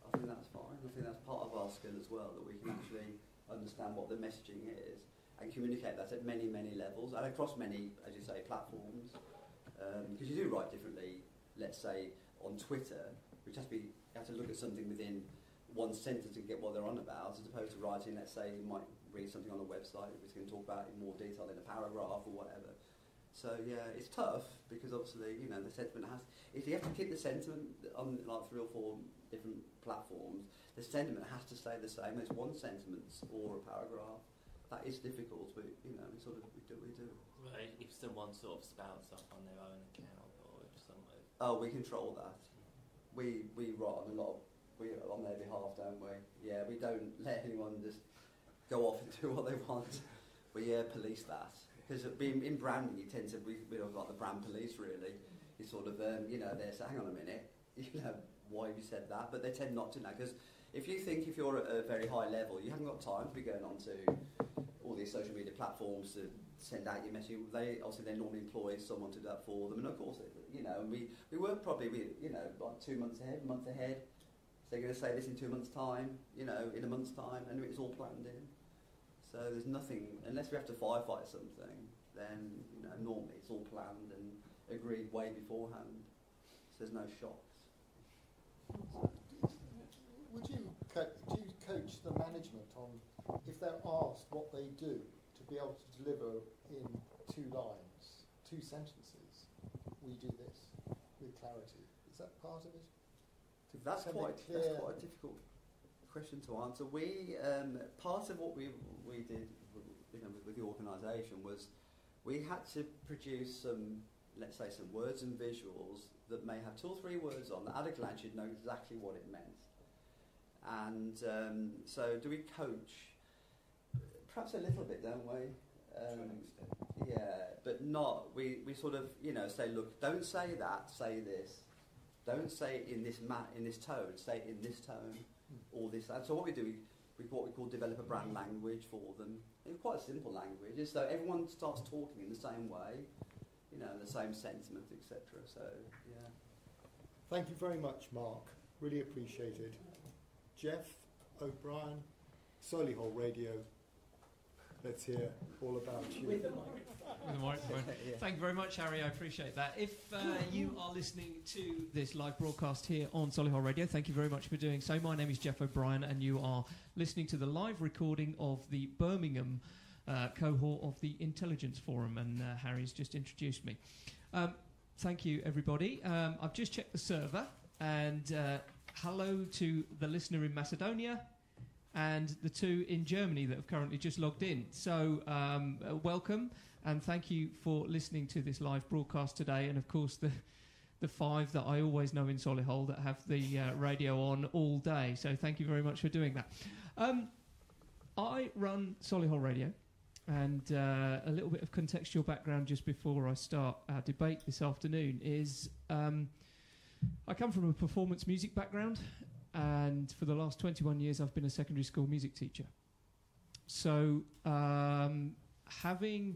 Speaker 3: I think that's fine. I think that's part of our skill as well, that we can actually understand what the messaging is and communicate that at many, many levels and across many, as you say, platforms. Because you do write differently, let's say, on Twitter, which you have to look at something within one sentence and get what they're on about, as opposed to writing, let's say, you might read something on a website which you can talk about in more detail in a paragraph or whatever. So yeah, it's tough because obviously, the sentiment if you have to keep the sentiment on like 3 or 4 different platforms, the sentiment has to stay the same as one sentence or a paragraph. That is difficult, but we do.
Speaker 15: Right, if someone sort of spouts off on their own account or if someone...
Speaker 3: Oh, we control that. We write on on their behalf, don't we? Yeah, we don't let anyone just go off and do what they want. We police that. Because in branding, you tend to, we're like the brand police, really. You sort of, they say, hang on a minute, why have you said that? But they tend not to now, because if you're at a very high level, you haven't got time to be going on to all these social media platforms to send out your message. They normally employ someone to do that for them, and of course, we work probably, like 2 months ahead, a month ahead. So they're going to say this in 2 months' time, in a month's time, and it's all planned in. So there's nothing, unless we have to firefight something, then normally it's all planned and agreed way beforehand. So there's no shocks.
Speaker 2: do you coach the management on, if they're asked what they do, to be able to deliver in 2 lines, 2 sentences, we do this with clarity? Is that part of it?
Speaker 3: That's quite a difficult question to answer. We part of what we did, with the organisation was we had to produce some, let's say, some words and visuals that may have 2 or 3 words on that at a glance you'd know exactly what it meant. And so do we coach? Perhaps a little bit, don't we? Yeah, but not. We sort of say, look, don't say that. Say this. Don't say it in this tone. Say it in this tone, or this. And so what we do, we what we call develop a brand language for them. It's quite a simple language. It's so everyone starts talking in the same way, the same sentiment, etc. So yeah.
Speaker 2: Thank you very much, Mark. Really appreciated. Geoff O'Brien, Solihull Radio. Let's hear all about you.
Speaker 1: With the microphone. Yeah. Thank you very much, Harry. I appreciate that. If you are listening to this live broadcast here on Solihull Radio, thank you very much for doing so. My name is Geoff O'Brien, and you are listening to the live recording of the Birmingham cohort of the Intelligence Forum, and Harry's just introduced me. Thank you, everybody. I've just checked the server, and hello to the listener in Macedonia and the 2 in Germany that have currently just logged in. So welcome, and thank you for listening to this live broadcast today. And of course, the 5 that I always know in Solihull that have the radio on all day. So thank you very much for doing that. I run Solihull Radio, and a little bit of contextual background just before I start our debate this afternoon is I come from a performance music background, and for the last 21 years I've been a secondary school music teacher. So having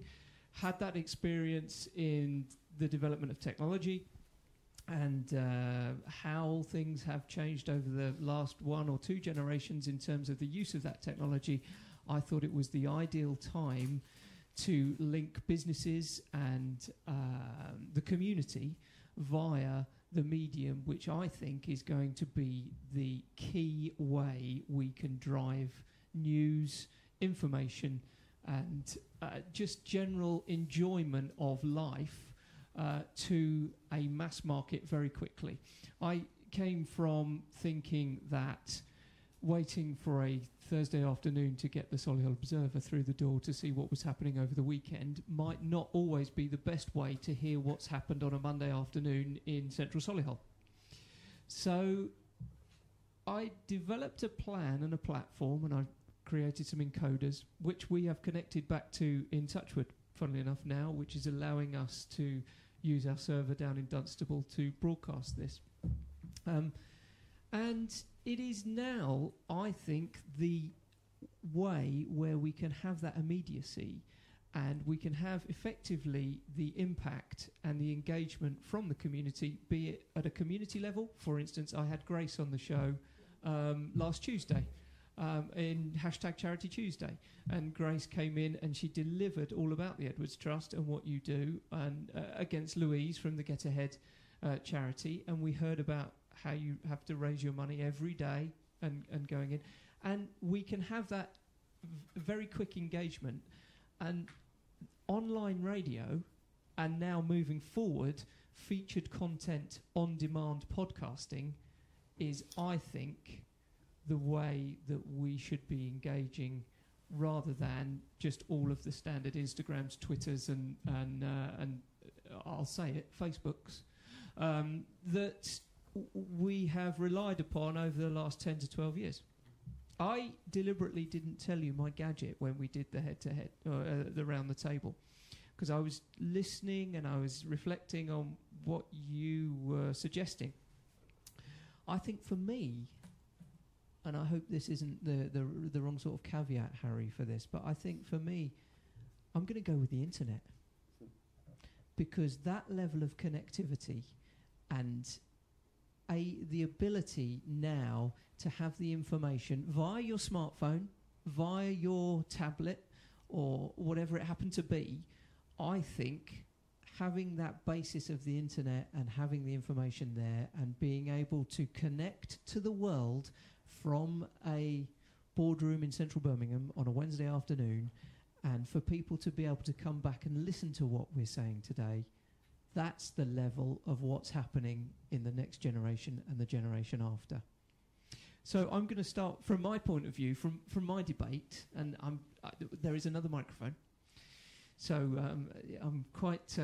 Speaker 1: had that experience in the development of technology and how things have changed over the last 1 or 2 generations in terms of the use of that technology, I thought it was the ideal time to link businesses and the community via the medium, which I think is going to be the key way we can drive news, information, and just general enjoyment of life to a mass market very quickly. I came from thinking that waiting for a Thursday afternoon to get the Solihull Observer through the door to see what was happening over the weekend might not always be the best way to hear what's happened on a Monday afternoon in central Solihull. So I developed a plan and a platform, and I created some encoders, which we have connected back to in Touchwood, funnily enough now, which is allowing us to use our server down in Dunstable to broadcast this. And it is now, I think, the way where we can have that immediacy and we can have effectively the impact and the engagement from the community, be it at a community level. For instance, I had Grace on the show last Tuesday in #Charity Tuesday, and Grace came in and she delivered all about the Edwards Trust and what you do, and against Louise from the Get Ahead charity, and we heard about how you have to raise your money every day and going in, and we can have that very quick engagement. And online radio, and now moving forward, featured content on demand podcasting is, I think, the way that we should be engaging, rather than just all of the standard Instagrams, Twitters, and I'll say it, Facebooks, that we have relied upon over the last 10 to 12 years. I deliberately didn't tell you my gadget when we did the head-to-head, the round the table, because I was listening and I was reflecting on what you were suggesting. I think for me, and I hope this isn't the wrong sort of caveat, Harry, for this, but I think for me, I'm going to go with the internet. Because that level of connectivity and the ability now to have the information via your smartphone, via your tablet, or whatever it happened to be, I think having that basis of the internet and having the information there and being able to connect to the world from a boardroom in central Birmingham on a Wednesday afternoon, and for people to be able to come back and listen to what we're saying today, that's the level of what's happening in the next generation and the generation after. So I'm going to start from my point of view, from my debate, and there is another microphone. So I'm quite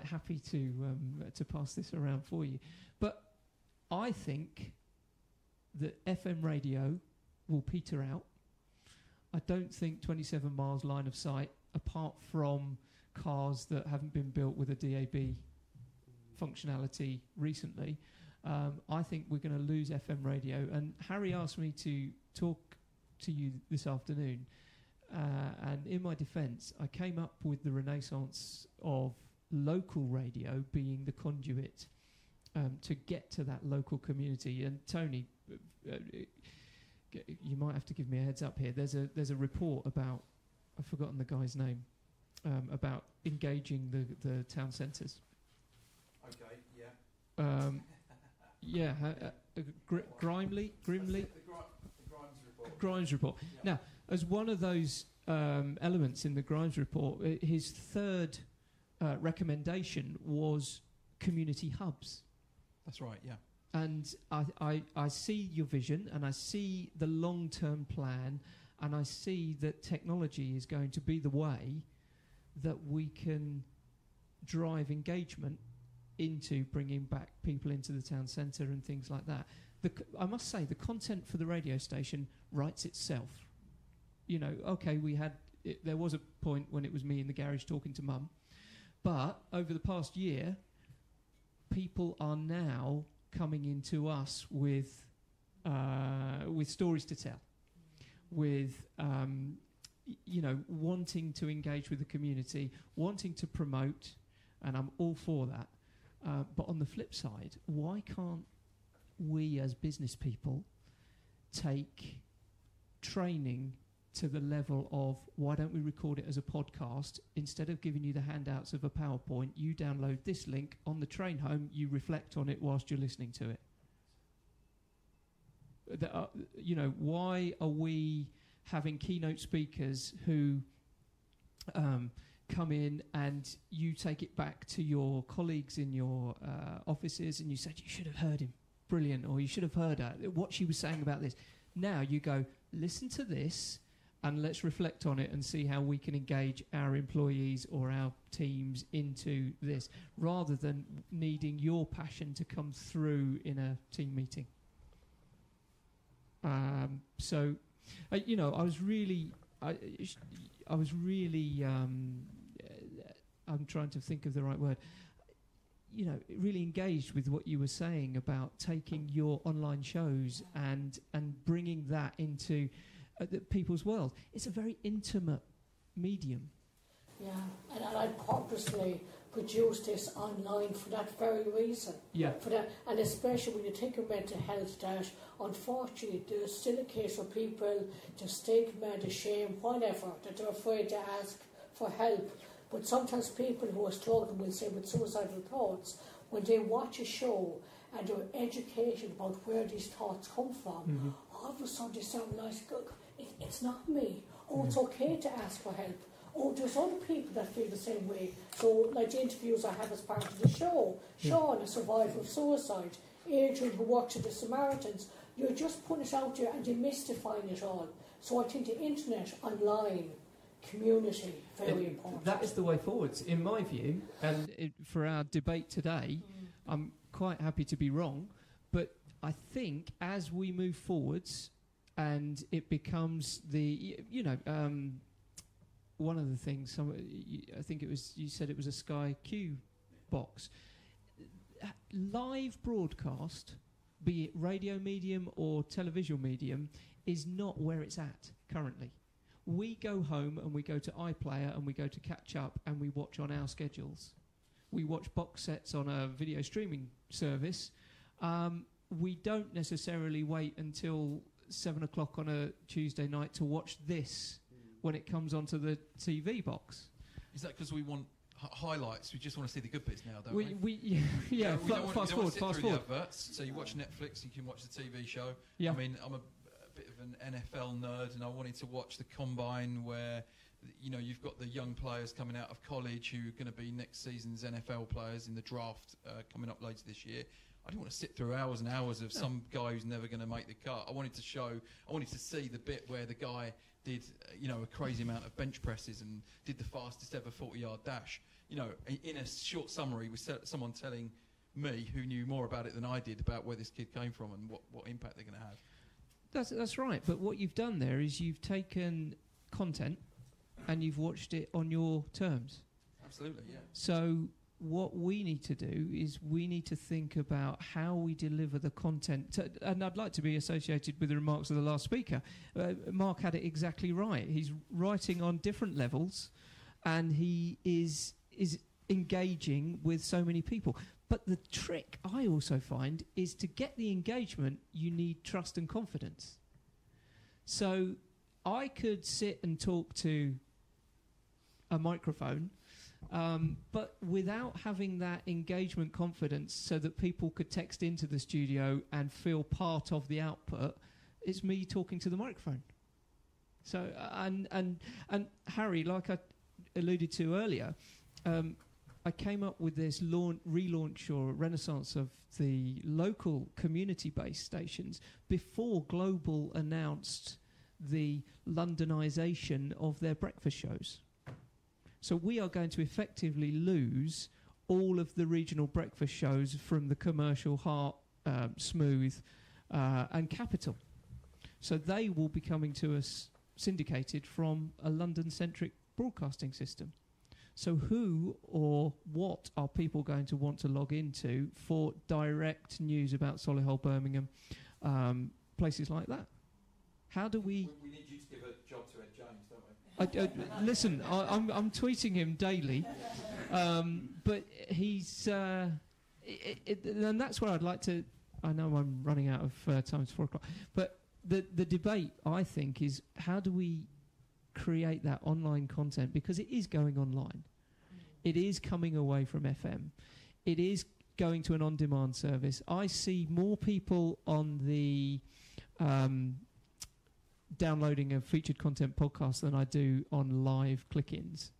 Speaker 1: happy to pass this around for you. But I think that FM radio will peter out. I don't think 27 miles line of sight, apart from cars that haven't been built with a DAB functionality recently, I think we're going to lose FM radio. And Harry asked me to talk to you this afternoon, and in my defence, I came up with the renaissance of local radio being the conduit to get to that local community. And Tony, you might have to give me a heads up here. There's a report about, I've forgotten the guy's name, about engaging the town centres.
Speaker 4: Okay, yeah.
Speaker 1: Grimley?
Speaker 4: The Grimes report.
Speaker 1: Grimes report.
Speaker 4: Yeah.
Speaker 1: Now, as one of those elements in the Grimes report, his third recommendation was community hubs.
Speaker 17: That's right, yeah.
Speaker 1: And I see your vision, and I see the long-term plan, and I see that technology is going to be the way that we can drive engagement into bringing back people into the town centre and things like that. I must say, the content for the radio station writes itself. You know, okay, there was a point when it was me in the garage talking to Mum, but over the past year, people are now coming into us with stories to tell, with wanting to engage with the community, wanting to promote, and I'm all for that. But on the flip side, why can't we as business people take training to the level of, why don't we record it as a podcast? Instead of giving you the handouts of a PowerPoint, you download this link on the train home, you reflect on it whilst you're listening to it. Why are we having keynote speakers who come in and you take it back to your colleagues in your offices and you said, you should have heard him, brilliant, or you should have heard her, what she was saying about this. Now you go, listen to this and let's reflect on it and see how we can engage our employees or our teams into this, rather than needing your passion to come through in a team meeting. I'm trying to think of the right word. Really engaged with what you were saying about taking your online shows and bringing that into people's world. It's a very intimate medium.
Speaker 14: Yeah, and I purposely produced this online for that very reason.
Speaker 1: Yeah.
Speaker 14: For that, and especially when you think of mental health, that unfortunately there's still a case of people, the stigma, the shame, whatever, that they're afraid to ask for help. But sometimes people who are struggling, will say, with suicidal thoughts, when they watch a show and they're educated about where these thoughts come from, all of a sudden they start realising, it's not me. Oh, it's okay to ask for help. Oh, there's other people that feel the same way. So, like the interviews I have as part of the show, Sean, a survivor of suicide, Adrian, who works at the Samaritans, you're just putting it out there and demystifying it all. So I think the internet, online, community, very important.
Speaker 1: That is the way forwards, in my view. And for our debate today, I'm quite happy to be wrong, but I think as we move forwards and it becomes one of the things, I think it was, you said it was a Sky Q box. Live broadcast, be it radio medium or television medium, is not where it's at currently. We go home and we go to iPlayer and we go to catch up and we watch on our schedules. We watch box sets on a video streaming service. We don't necessarily wait until 7 o'clock on a Tuesday night to watch this when it comes onto the TV box.
Speaker 17: Is that because we want highlights? We just want to see the good bits now, don't we?
Speaker 1: Fast forward.
Speaker 17: Adverts, so you watch Netflix, you can watch the TV show.
Speaker 1: Yeah.
Speaker 17: I mean, I'm a bit of an NFL nerd, and I wanted to watch the combine where, you've got the young players coming out of college who are going to be next season's NFL players in the draft coming up later this year. I didn't want to sit through hours and hours of some guy who's never going to make the cut. I wanted to see the bit where the guy did, a crazy amount of bench presses and did the fastest ever 40-yard dash. In a short summary, with someone telling me who knew more about it than I did about where this kid came from and what impact they're going to have.
Speaker 1: That's right. But what you've done there is you've taken content and you've watched it on your terms.
Speaker 17: Absolutely, yeah.
Speaker 1: So what we need to do is we need to think about how we deliver the content. And I'd like to be associated with the remarks of the last speaker. Mark had it exactly right. He's writing on different levels and he is engaging with so many people. But the trick I also find is to get the engagement, you need trust and confidence. So I could sit and talk to a microphone, but without having that engagement confidence so that people could text into the studio and feel part of the output, it's me talking to the microphone. So, and Harry, like I alluded to earlier, I came up with this relaunch or renaissance of the local community-based stations before Global announced the Londonisation of their breakfast shows. So we are going to effectively lose all of the regional breakfast shows from the Commercial, Heart, Smooth, and Capital. So they will be coming to us syndicated from a London-centric broadcasting system. So who or what are people going to want to log into for direct news about Solihull, Birmingham, places like that? How do we...
Speaker 17: We need you to give a job to Ed James, don't we?
Speaker 1: Listen, I'm tweeting him daily, but he's... and that's where I'd like to... I know I'm running out of time, it's 4 o'clock, but the debate, I think, is how do we create that online content, because it is going online. It is coming away from FM. It is going to an on-demand service. I see more people on the downloading a featured content podcast than I do on live click-ins.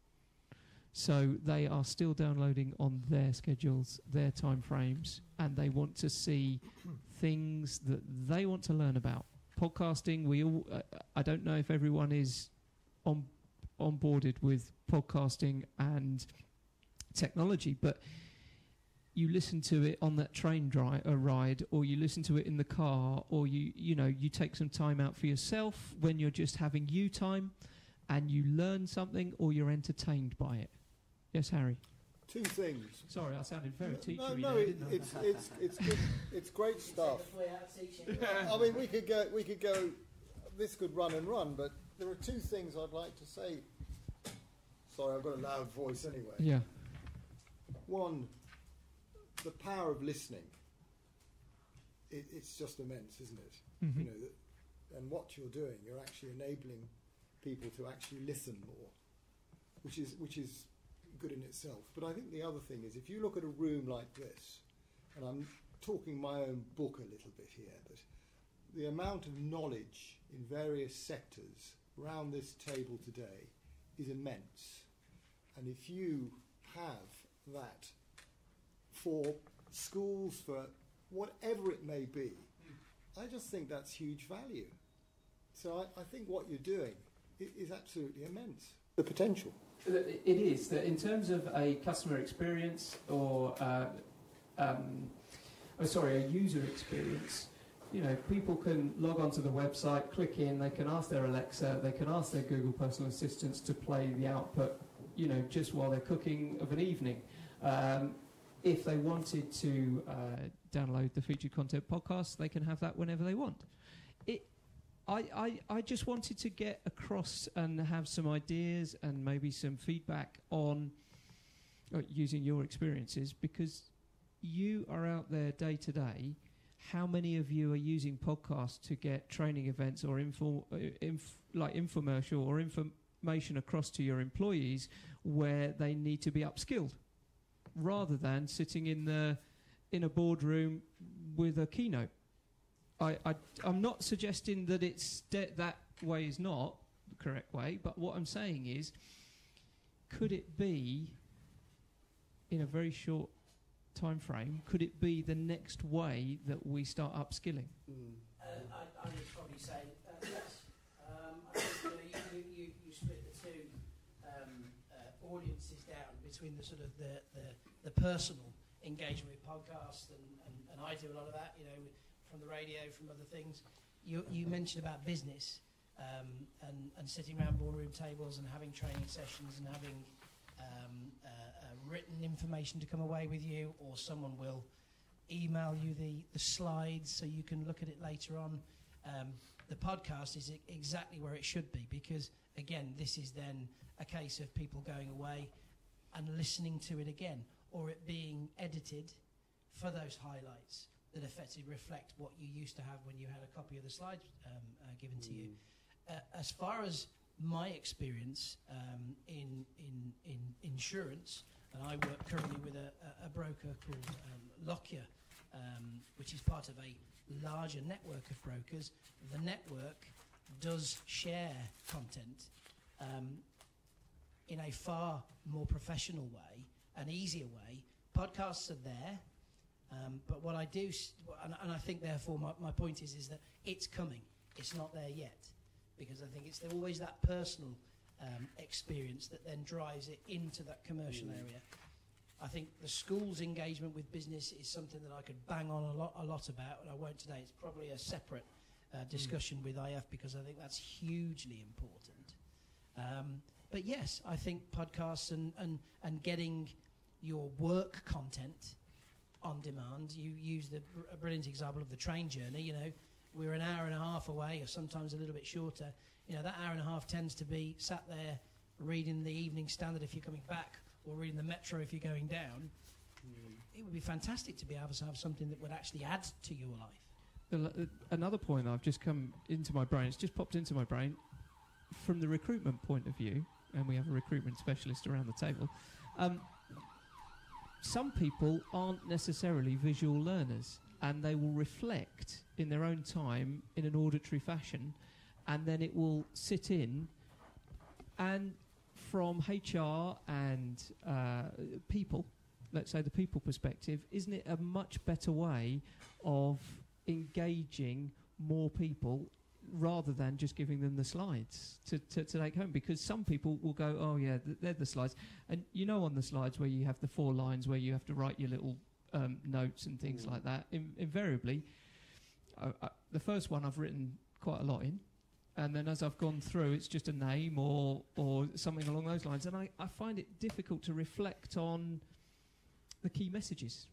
Speaker 1: So they are still downloading on their schedules, their time frames, and they want to see things that they want to learn about. Podcasting, we all, I don't know if everyone is onboarded with podcasting and technology, but you listen to it on that train ride, or you listen to it in the car, or you take some time out for yourself when you're just having you time, and you learn something, or you're entertained by it. Yes, Harry.
Speaker 2: 2 things.
Speaker 1: Sorry, I sounded very teachery.
Speaker 2: No, it's good. It's great stuff. I mean, we could go. This could run and run, but there are 2 things I'd like to say. Sorry, I've got a loud voice anyway.
Speaker 1: Yeah.
Speaker 2: One, the power of listening. It's just immense, isn't it?
Speaker 1: Mm-hmm.
Speaker 2: You know, and what you're doing, you're actually enabling people to actually listen more, which is good in itself. But I think the other thing is, if you look at a room like this, and I'm talking my own book a little bit here, but the amount of knowledge in various sectors around this table today is immense. And if you have that for schools, for whatever it may be, I just think that's huge value. So I think what you're doing is absolutely immense. The potential.
Speaker 1: It is that in terms of a customer experience or a user experience, people can log onto the website, click in, they can ask their Alexa, they can ask their Google personal assistants to play the output, just while they're cooking of an evening. If they wanted to download the featured content podcast, they can have that whenever they want. I just wanted to get across and have some ideas and maybe some feedback on using your experiences, because you are out there day to day. How many of you are using podcasts to get training events or infomercial or information across to your employees where they need to be upskilled, rather than sitting in a boardroom with a keynote? I'm not suggesting that that way is not the correct way, but what I'm saying is, could it be, in a very short time frame, could it be the next way that we start upskilling?
Speaker 9: I would probably say yes. I think you split the 2 audiences down between the sort of the personal engagement with podcasts, and I do a lot of that, from the radio, from other things. You mentioned about business and sitting around boardroom tables and having training sessions and having written information to come away with you, or someone will email you the slides so you can look at it later on. The podcast is exactly where it should be, because, again, this is then a case of people going away and listening to it again, or it being edited for those highlights that effectively reflect what you used to have when you had a copy of the slides given to you. As far as my experience in insurance, and I work currently with a broker called Lockyer, which is part of a larger network of brokers. The network does share content in a far more professional way, an easier way. Podcasts are there. But what I do, and I think therefore my point is that it's coming. It's not there yet, because I think it's always that personal experience that then drives it into that commercial area. I think the school's engagement with business is something that I could bang on a lot about, and I won't today. It's probably a separate discussion with IF, because I think that's hugely important. But yes, I think podcasts and getting your work content on demand. You used a brilliant example of the train journey. You know, we're an hour and a half away, or sometimes a little bit shorter. You know, that hour and a half tends to be sat there reading the Evening Standard if you're coming back, or reading the Metro if you're going down. It would be fantastic to be able to have something that would actually add to your life.
Speaker 1: Another point I've just come into my brain, it's just popped into my brain, from the recruitment point of view, and we have a recruitment specialist around the table, some people aren't necessarily visual learners, and they will reflect in their own time in an auditory fashion, and then it will sit in, and from HR and people, let's say the people perspective, isn't it a much better way of engaging more people rather than just giving them the slides to take home? Because some people will go, oh yeah, they're the slides. And you know, on the slides where you have the 4 lines where you have to write your little notes and things like that, invariably, the first one I've written quite a lot in, and then as I've gone through, it's just a name or something along those lines. And I find it difficult to reflect on the key messages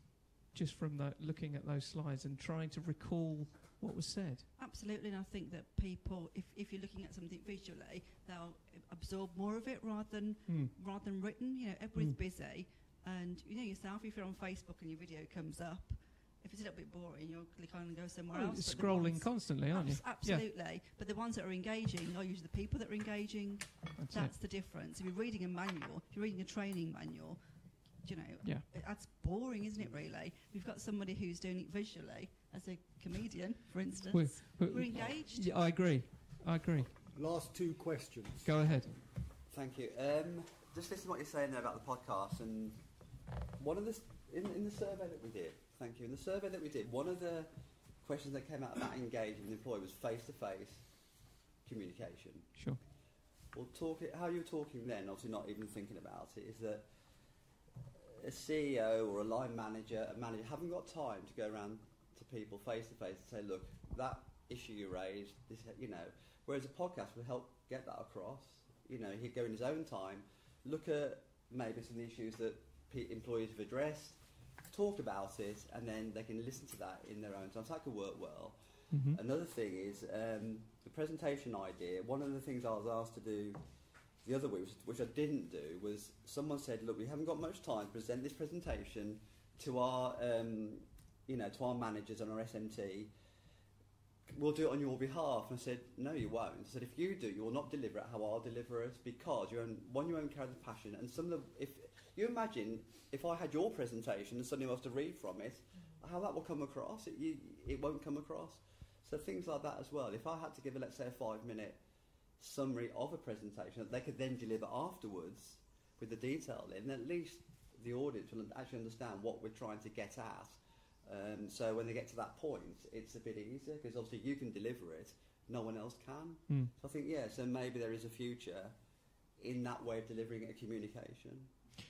Speaker 1: just from looking at those slides and trying to recall what was said.
Speaker 18: Absolutely, and I think that people, if you're looking at something visually, they'll absorb more of it rather than written. You know, everybody's busy, and you know yourself, if you're on Facebook and your video comes up, if it's a little bit boring, you'll click on and go somewhere else.
Speaker 1: Scrolling constantly, aren't you?
Speaker 18: Absolutely.
Speaker 1: Yeah.
Speaker 18: But the ones that are engaging are usually the people that are engaging. That's the difference. If you're reading a manual, if you're reading a training manual, you know, that's boring, isn't it, really? We've got somebody who's doing it visually, as a comedian, for instance. We're engaged.
Speaker 1: Yeah, I agree.
Speaker 2: Last 2 questions.
Speaker 1: Go ahead.
Speaker 3: Thank you. Just listen to what you're saying there about the podcast, and one of the in the survey that we did. Thank you. In the survey that we did, one of the questions that came out about engaging the employee was face-to-face communication.
Speaker 1: Sure.
Speaker 3: Well, how you're talking then, obviously not even thinking about it, is that a CEO or a line manager, a manager, haven't got time to go around to people face-to-face and say, look, that issue you raised, this, you know, whereas a podcast will help get that across. You know, he'd go in his own time, look at maybe some of the issues that employees have addressed, talk about it, and then they can listen to that in their own time. So that could work well.
Speaker 1: Mm-hmm.
Speaker 3: Another thing is the presentation idea. One of the things I was asked to do the other week, which I didn't do, was someone said, look, we haven't got much time to present this presentation to our to our managers and our SMT. We'll do it on your behalf. And I said, no, you won't. I said, if you do, you will not deliver it how I'll deliver it, because you won't carry the passion. And if you imagine if I had your presentation and somebody else to read from it, how that will come across. It won't come across. So things like that as well. If I had to give, let's say, a 5-minute summary of a presentation that they could then deliver afterwards with the detail in, at least the audience will actually understand what we're trying to get at. So when they get to that point, it's a bit easier, because obviously you can deliver it, no one else can. So I think, so maybe there is a future in that way of delivering a communication.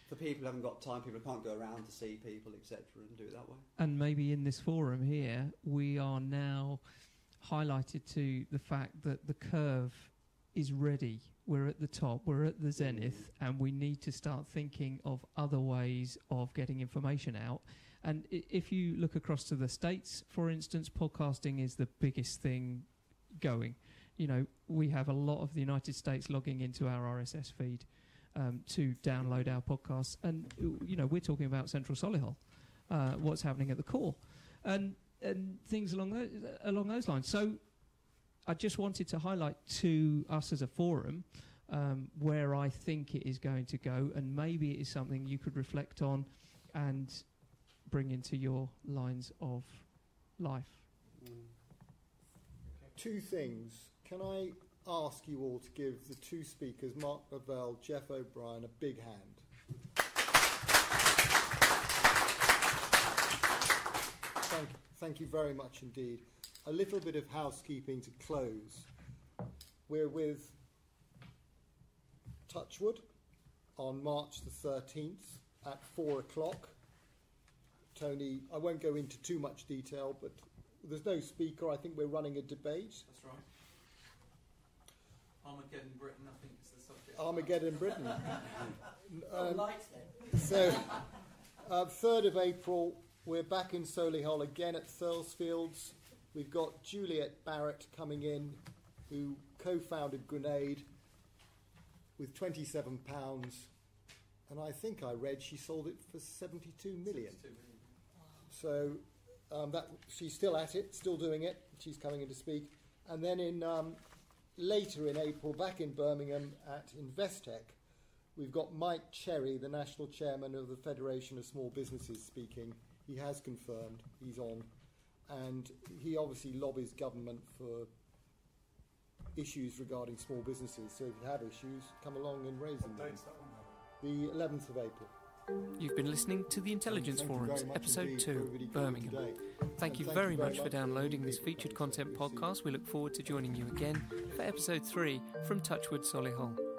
Speaker 3: For people who haven't got time, people who can't go around to see people, etc., and do it that way.
Speaker 1: And maybe in this forum here, we are now highlighted to the fact that the curve is ready. We're at the top, we're at the zenith, and we need to start thinking of other ways of getting information out. And if you look across to the States, for instance, podcasting is the biggest thing going. You know, we have a lot of the United States logging into our RSS feed to download our podcasts. And, you know, we're talking about Central Solihull, what's happening at the core, and things along those lines. So I just wanted to highlight to us as a forum where I think it is going to go, and maybe it is something you could reflect on and bring into your lines of life.
Speaker 2: 2 things. Can I ask you all to give the 2 speakers, Mark Levell, Geoff O'Brien, a big hand? Thank you very much indeed. A little bit of housekeeping to close. We're with Touchwood on March the 13th. at 4 o'clock. Tony, I won't go into too much detail, but there's no speaker. I think we're running a debate.
Speaker 4: That's right. Armageddon Britain, I think is the subject.
Speaker 2: Armageddon Britain.
Speaker 9: Lights then.
Speaker 2: So, 3rd of April, we're back in Solihull again at Thurlesfields. We've got Juliet Barrett coming in, who co-founded Grenade with £27. And I think I read she sold it for 72 million. So she's still at it, still doing it. She's coming in to speak. And then later in April, back in Birmingham at Investec, we've got Mike Cherry, the national chairman of the Federation of Small Businesses, speaking. He has confirmed he's on. And he obviously lobbies government for issues regarding small businesses. So if you have issues, come along and raise them. The 11th of April.
Speaker 1: You've been listening to the Intelligence Forums, Episode 2, Birmingham. Thank you very much for downloading this featured content podcast. We look forward to joining you again for Episode 3 from Touchwood Solihull.